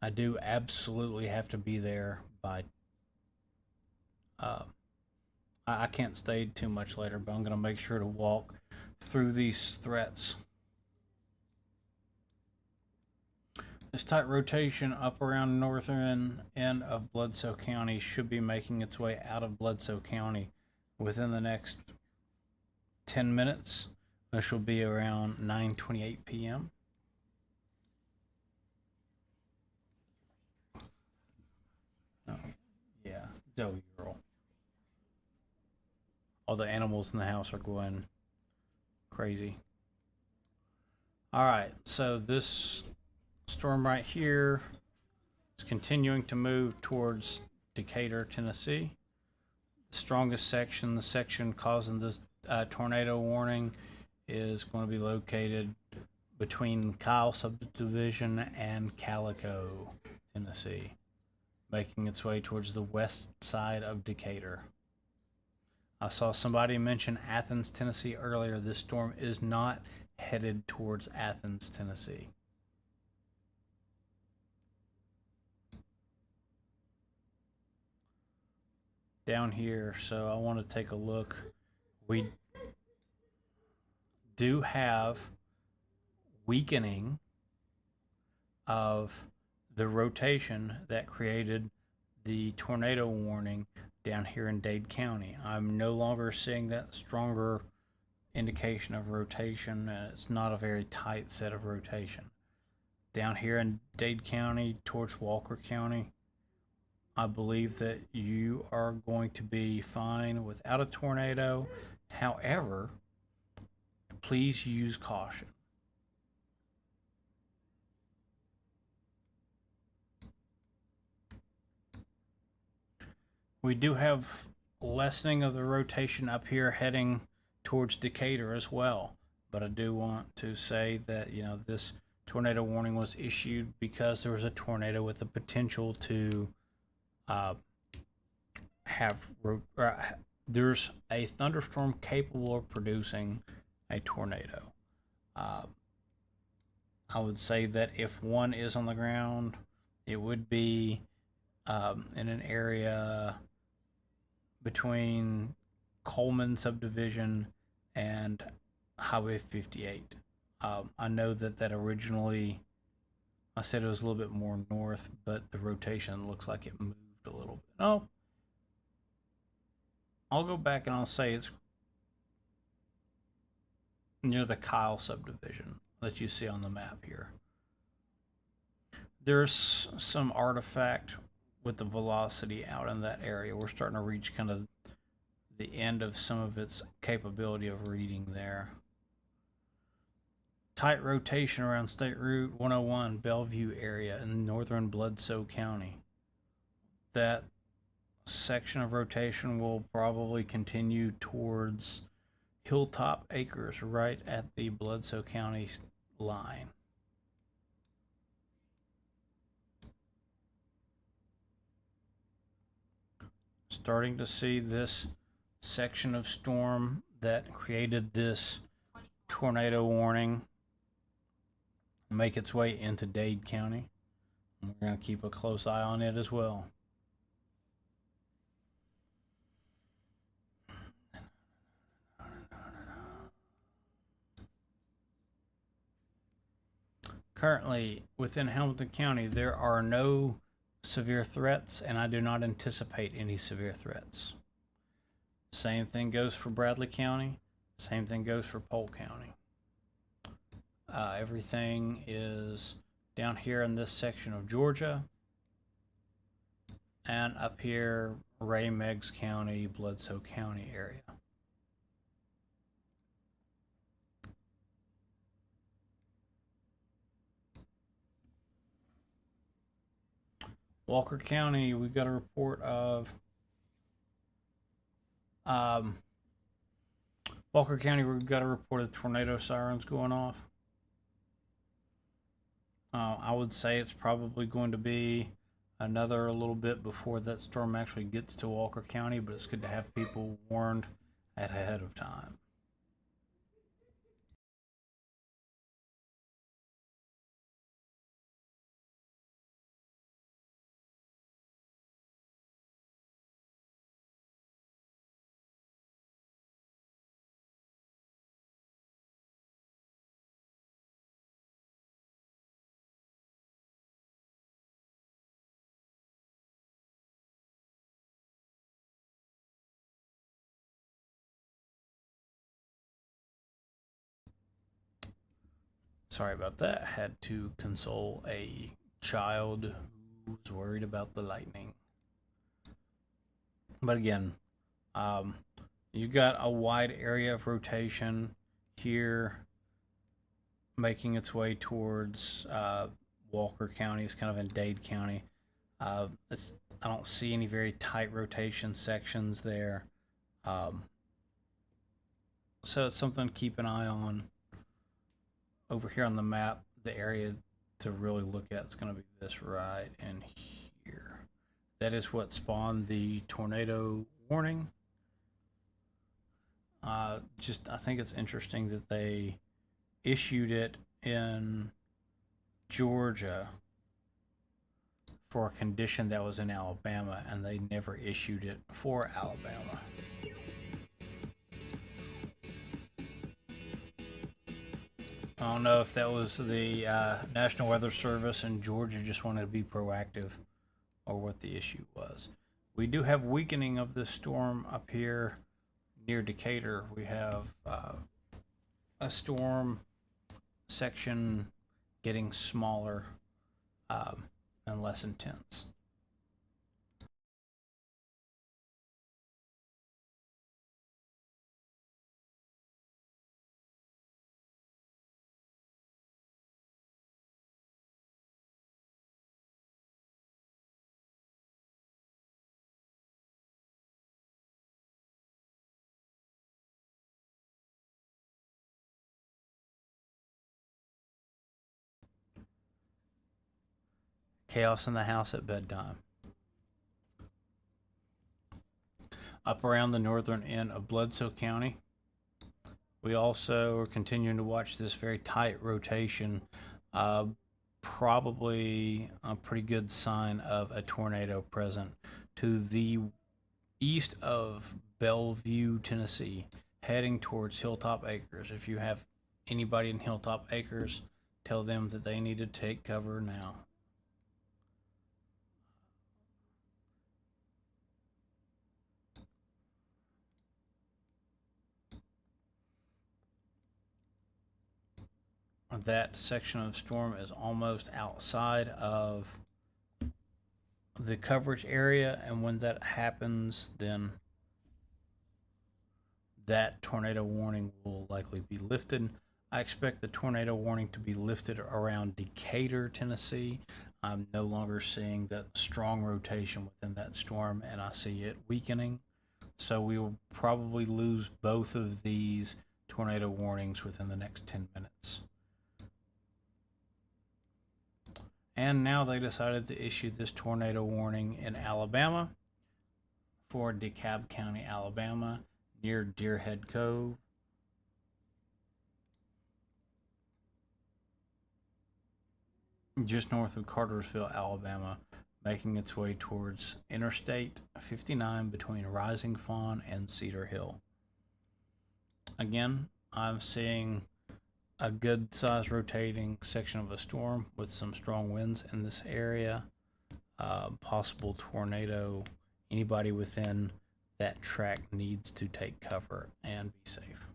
Speaker 1: I do absolutely have to be there by. Uh, I can't stay too much later, but I'm going to make sure to walk through these threats. This tight rotation up around northern end of Bledsoe County should be making its way out of Bledsoe County within the next 10 minutes, which will be around 9:28 p.m. Oh, yeah, Zoe girl. All the animals in the house are going crazy. All right, so this storm right here is continuing to move towards Decatur, Tennessee. The strongest section, the section causing this tornado warning, is going to be located between Kyle subdivision and Calico, Tennessee, making its way towards the west side of Decatur. I saw somebody mention Athens, Tennessee earlier. This storm is not headed towards Athens, Tennessee. Down here, so I want to take a look. We do have weakening of the rotation that created the tornado warning down here in Dade County. I'm no longer seeing that stronger indication of rotation, and it's not a very tight set of rotation. Down here in Dade County towards Walker County, I believe that you are going to be fine without a tornado. However, please use caution. We do have lessening of the rotation up here heading towards Decatur as well. But I do want to say that, this tornado warning was issued because there was a tornado with the potential to have there's a thunderstorm capable of producing a tornado. I would say that if one is on the ground, it would be in an area between Coleman subdivision and Highway 58. I know that originally I said it was a little bit more north, but the rotation looks like it moved a little bit. No, I'll go back and I'll say it's near the Kyle subdivision that you see on the map here. There's some artifact with the velocity out in that area. We're starting to reach kind of the end of some of its capability of reading there. Tight rotation around State Route 101, Bellevue area in northern Bledsoe County. That section of rotation will probably continue towards Hilltop Acres, right at the Bledsoe County line. Starting to see this section of storm that created this tornado warning make its way into Dade County. We're going to keep a close eye on it as well. Currently, within Hamilton County, there are no severe threats, and I do not anticipate any severe threats. Same thing goes for Bradley County. Same thing goes for Polk County. Everything is down here in this section of Georgia, and up here, Ray Meigs County, Bledsoe County area. Walker County, we got a report of Walker County, we've got a report of tornado sirens going off. I would say it's probably going to be another little bit before that storm actually gets to Walker County, but it's good to have people warned ahead of time. Sorry about that. Had to console a child who's worried about the lightning. But again, um, you got a wide area of rotation here making its way towards Walker County. It's kind of in Dade County. It's I don't see any very tight rotation sections there. Um, so it's something to keep an eye on. Over here on the map, the area to really look at is going to be this right in here. That is what spawned the tornado warning. I think it's interesting that they issued it in Georgia for a condition that was in Alabama, and they never issued it for Alabama. I don't know if that was the National Weather Service and Georgia just wanted to be proactive or what the issue was. We do have weakening of this storm up here near Decatur. We have a storm section getting smaller and less intense. Chaos in the house at bedtime. Up around the northern end of Bledsoe County, we also are continuing to watch this very tight rotation. Probably a pretty good sign of a tornado present to the east of Bellevue, Tennessee, heading towards Hilltop Acres. If you have anybody in Hilltop Acres, tell them that they need to take cover now. That section of storm is almost outside of the coverage area, and when that happens, then that tornado warning will likely be lifted. I expect the tornado warning to be lifted around Decatur, Tennessee. I'm no longer seeing that strong rotation within that storm, and I see it weakening. So we will probably lose both of these tornado warnings within the next 10 minutes. And now they decided to issue this tornado warning in Alabama for DeKalb County, Alabama, near Deerhead Cove. Just north of Cartersville, Alabama, making its way towards Interstate 59 between Rising Fawn and Cedar Hill. Again, I'm seeing a good size rotating section of a storm with some strong winds in this area. Possible tornado. Anybody within that track needs to take cover and be safe.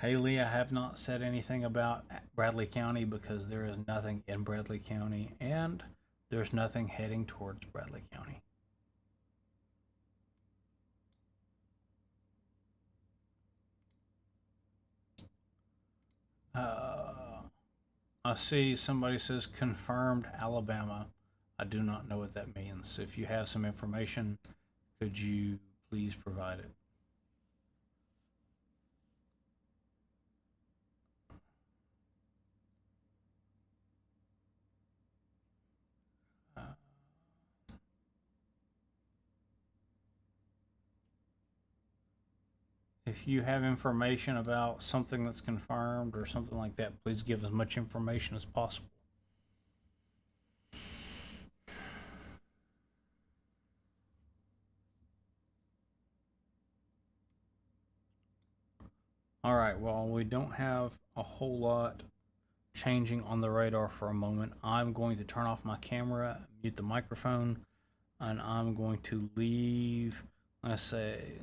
Speaker 1: Haley, I have not said anything about Bradley County because there is nothing in Bradley County and there's nothing heading towards Bradley County. I see somebody says confirmed Alabama. I do not know what that means. If you have some information, could you please provide it? if you have information about something that's confirmed or something like that, please give as much information as possible. All right, well, we don't have a whole lot changing on the radar for a moment. I'm going to turn off my camera, mute the microphone, and I'm going to leave. Let's say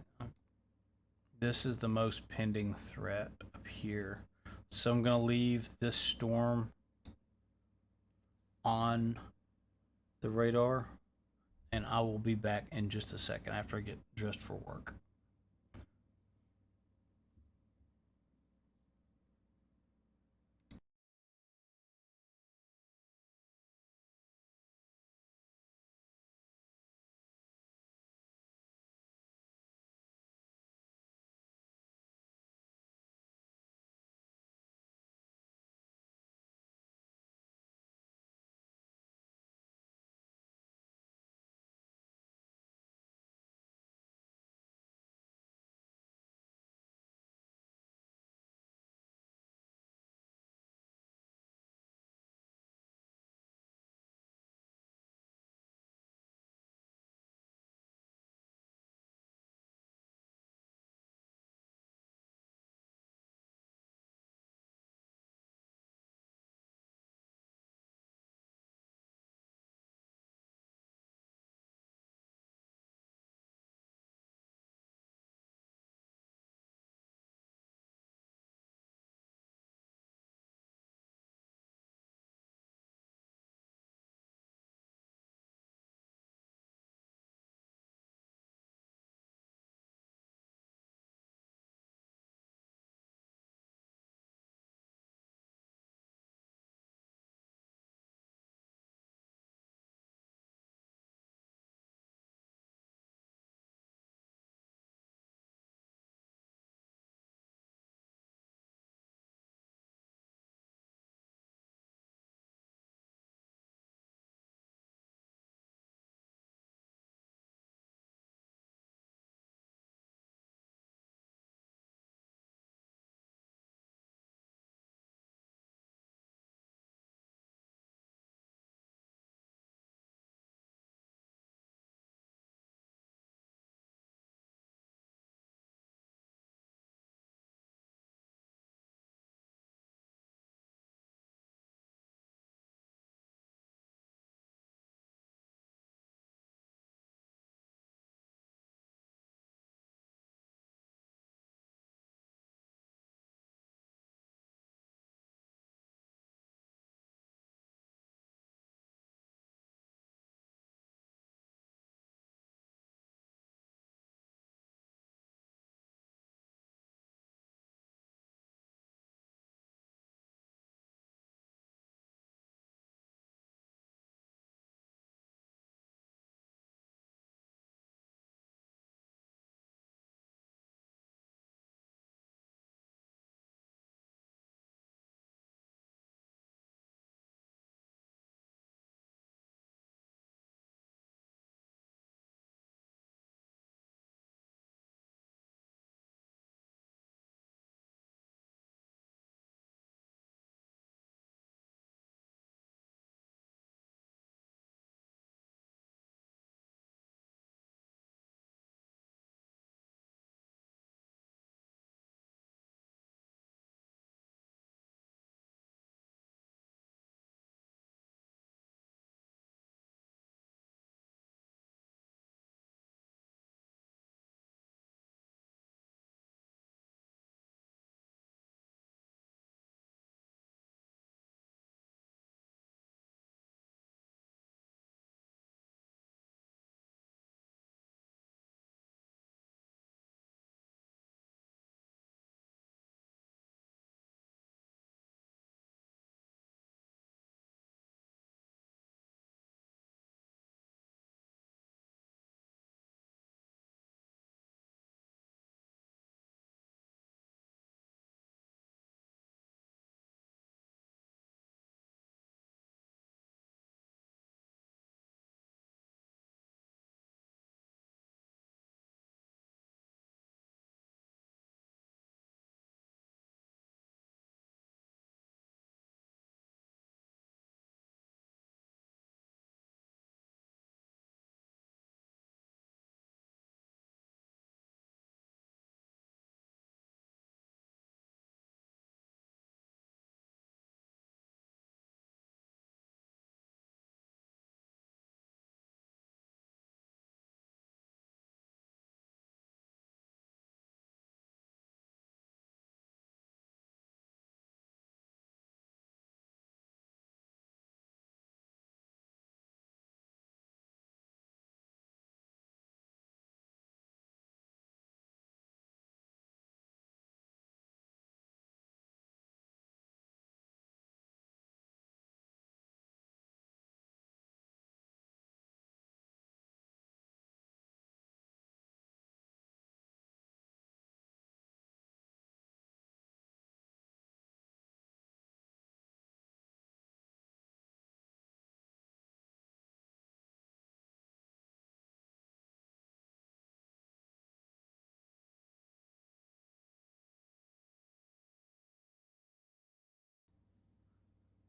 Speaker 1: this is the most pending threat up here. So I'm going to leave this storm on the radar, and I will be back in just a second after I get dressed for work.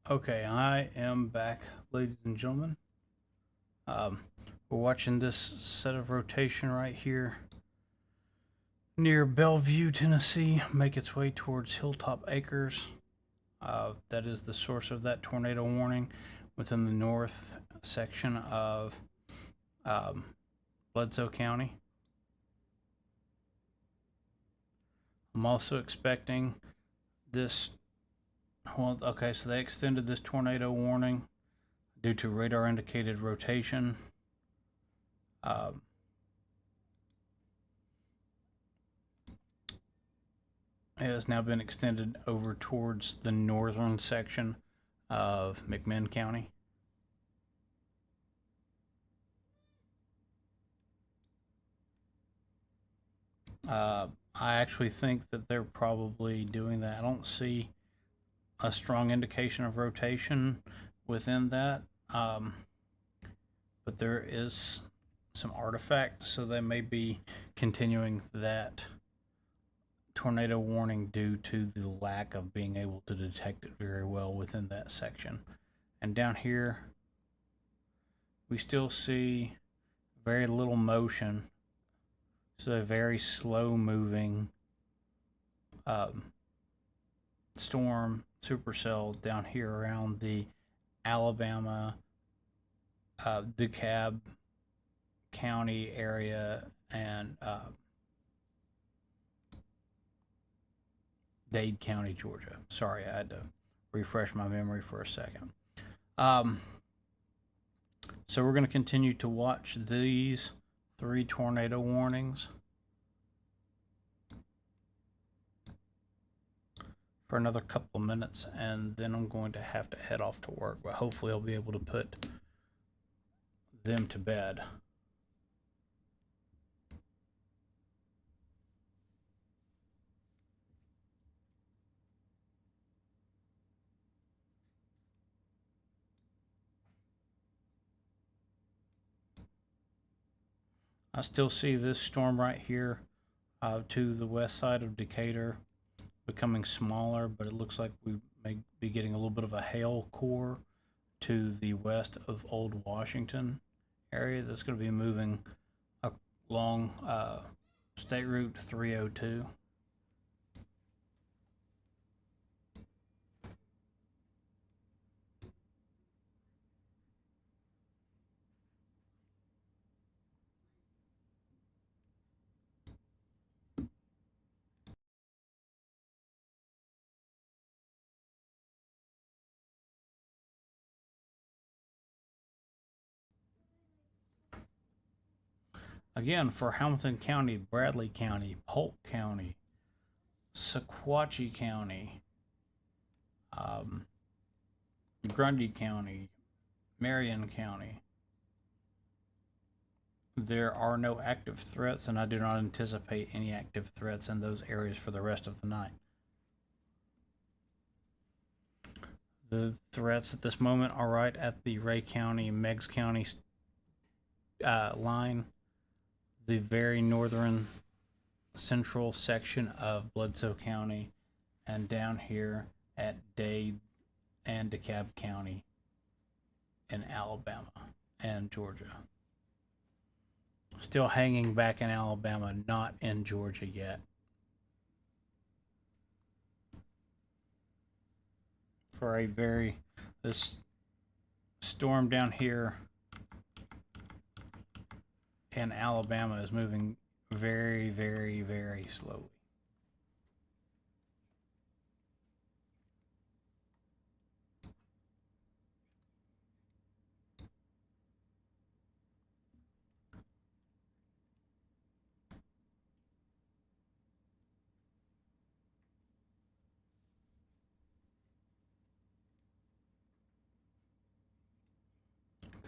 Speaker 1: Okay, I am back, ladies and gentlemen. Um, we're watching this set of rotation right here near Bellevue, Tennessee, make its way towards Hilltop Acres. That is the source of that tornado warning within the north section of um, Bledsoe County. I'm also expecting this. Well, okay, so they extended this tornado warning due to radar indicated rotation. Um, it has now been extended over towards the northern section of McMinn County. I actually think that they're probably doing that. I don't see a strong indication of rotation within that, but there is some artifact, so they may be continuing that tornado warning due to the lack of being able to detect it very well within that section. And down here, we still see very little motion. So a very slow moving storm supercell down here around the Alabama, DeKalb County area and Dade County, Georgia. Sorry, I had to refresh my memory for a second. So we're going to continue to watch these 3 tornado warnings for another couple of minutes, and then I'm going to have to head off to work, but hopefully I'll be able to put them to bed. I still see this storm right here to the west side of Decatur becoming smaller, but it looks like we may be getting a little bit of a hail core to the west of Old Washington area that's going to be moving along State Route 302. Again, for Hamilton County, Bradley County, Polk County, Sequatchie County, Grundy County, Marion County, there are no active threats, and I do not anticipate any active threats in those areas for the rest of the night. The threats at this moment are right at the Ray County, Meigs County line, the very northern central section of Bledsoe County, and down here at Dade and DeKalb County in Alabama and Georgia. Still hanging back in Alabama, not in Georgia yet. For a very, this storm down here in Alabama is moving very, very, very slowly.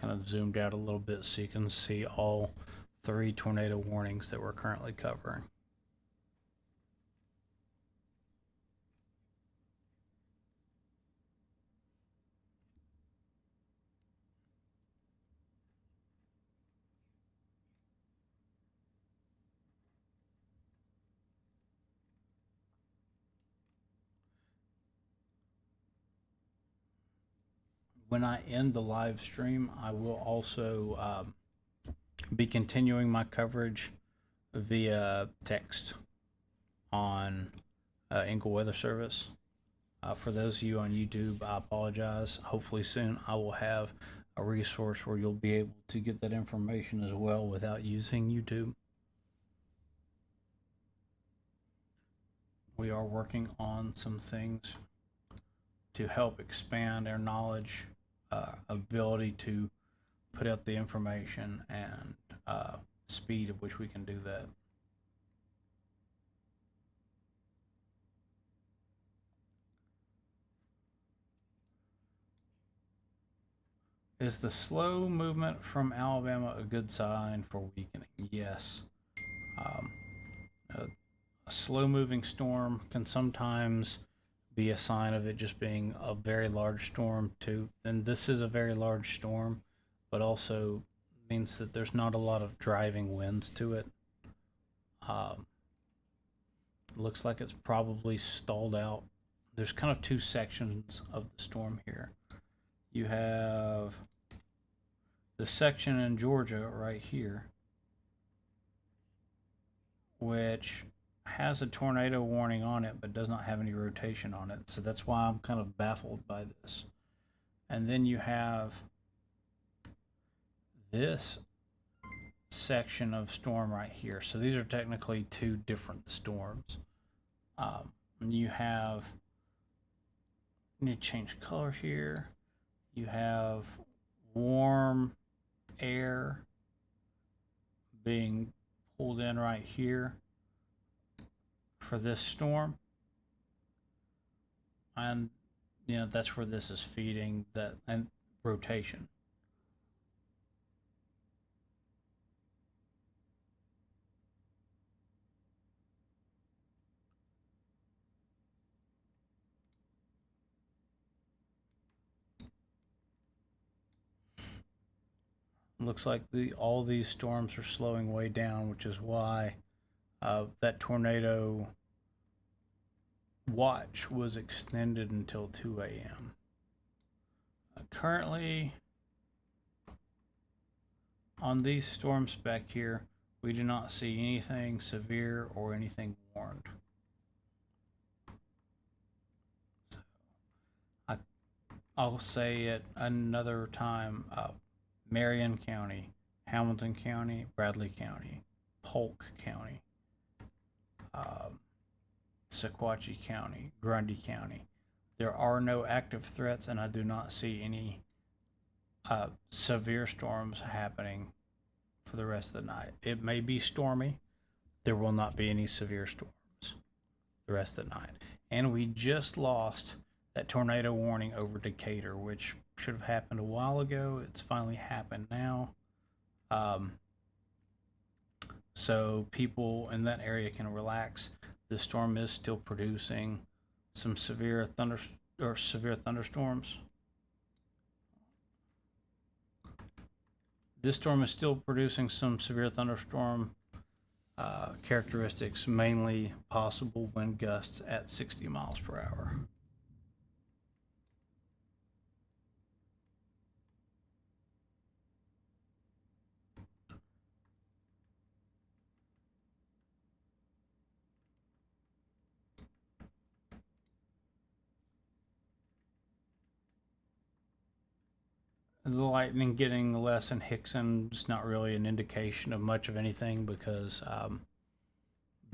Speaker 1: Kind of zoomed out a little bit so you can see all 3 tornado warnings that we're currently covering. when I end the live stream, I will also be continuing my coverage via text on Eagle Weather Service. For those of you on YouTube, I apologize. Hopefully soon I will have a resource where you'll be able to get that information as well without using YouTube. We are working on some things to help expand our knowledge, ability to put out the information, and speed at which we can do that. Is the slow movement from Alabama a good sign for weakening? Yes. Um, a slow moving storm can sometimes be a sign of it just being a very large storm, too. And this is a very large storm, but also means that there's not a lot of driving winds to it. Looks like it's probably stalled out. There's kind of two sections of the storm here. You have the section in Georgia right here, which has a tornado warning on it but does not have any rotation on it. So that's why I'm kind of baffled by this. And then you have this section of storm right here. So these are technically two different storms. You have, I need to change color here. You have warm air being pulled in right here for this storm, and that's where this is feeding that and rotation. Looks like all these storms are slowing way down, which is why that tornado watch was extended until 2 a.m. Currently, on these storms back here, we do not see anything severe or anything warned. So I'll say it another time. Marion County, Hamilton County, Bradley County, Polk County, Sequatchie County, Grundy County. There are no active threats, and I do not see any severe storms happening for the rest of the night. It may be stormy. There will not be any severe storms the rest of the night. And we just lost that tornado warning over Decatur, which should have happened a while ago. It's finally happened now. So people in that area can relax. The storm is still producing some severe thunderstorms. This storm is still producing some severe thunderstorm characteristics, mainly possible wind gusts at 60 miles per hour. The lightning getting less in Hickson is not really an indication of much of anything because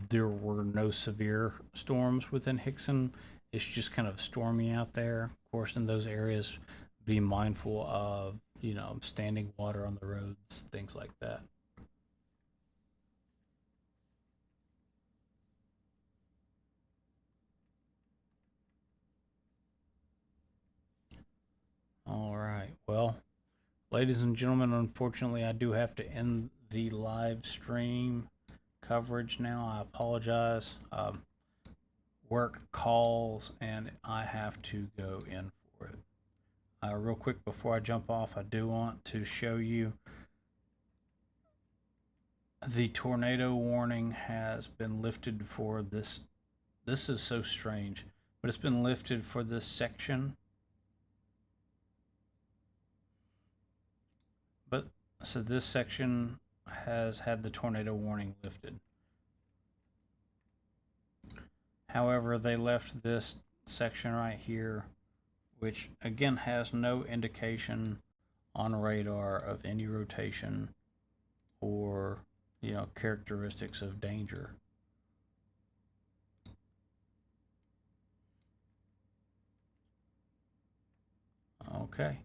Speaker 1: there were no severe storms within Hickson. It's just kind of stormy out there. Of course, in those areas, be mindful of, standing water on the roads, things like that. All right. Well, ladies and gentlemen, unfortunately, I do have to end the live stream coverage now. I apologize. Work calls, and I have to go in for it. Real quick before I jump off, I do want to show you the tornado warning has been lifted for this. This is so strange, but it's been lifted for this section So this section has had the tornado warning lifted. However, they left this section right here, which again has no indication on radar of any rotation or, characteristics of danger. Okay.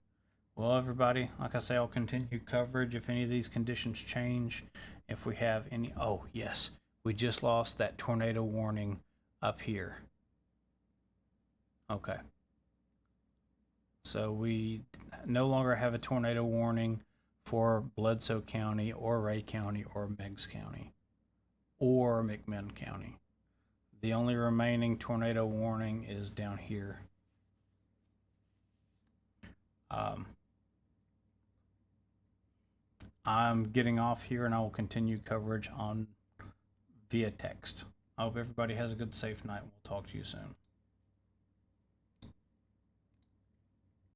Speaker 1: Well, everybody, like I say, I'll continue coverage if any of these conditions change. If we have any, oh, yes, we just lost that tornado warning up here. Okay. So we no longer have a tornado warning for Bledsoe County or Ray County or Meigs County or McMinn County. The only remaining tornado warning is down here. I'm getting off here and I will continue coverage on via text. I hope everybody has a good, safe night. We'll talk to you soon.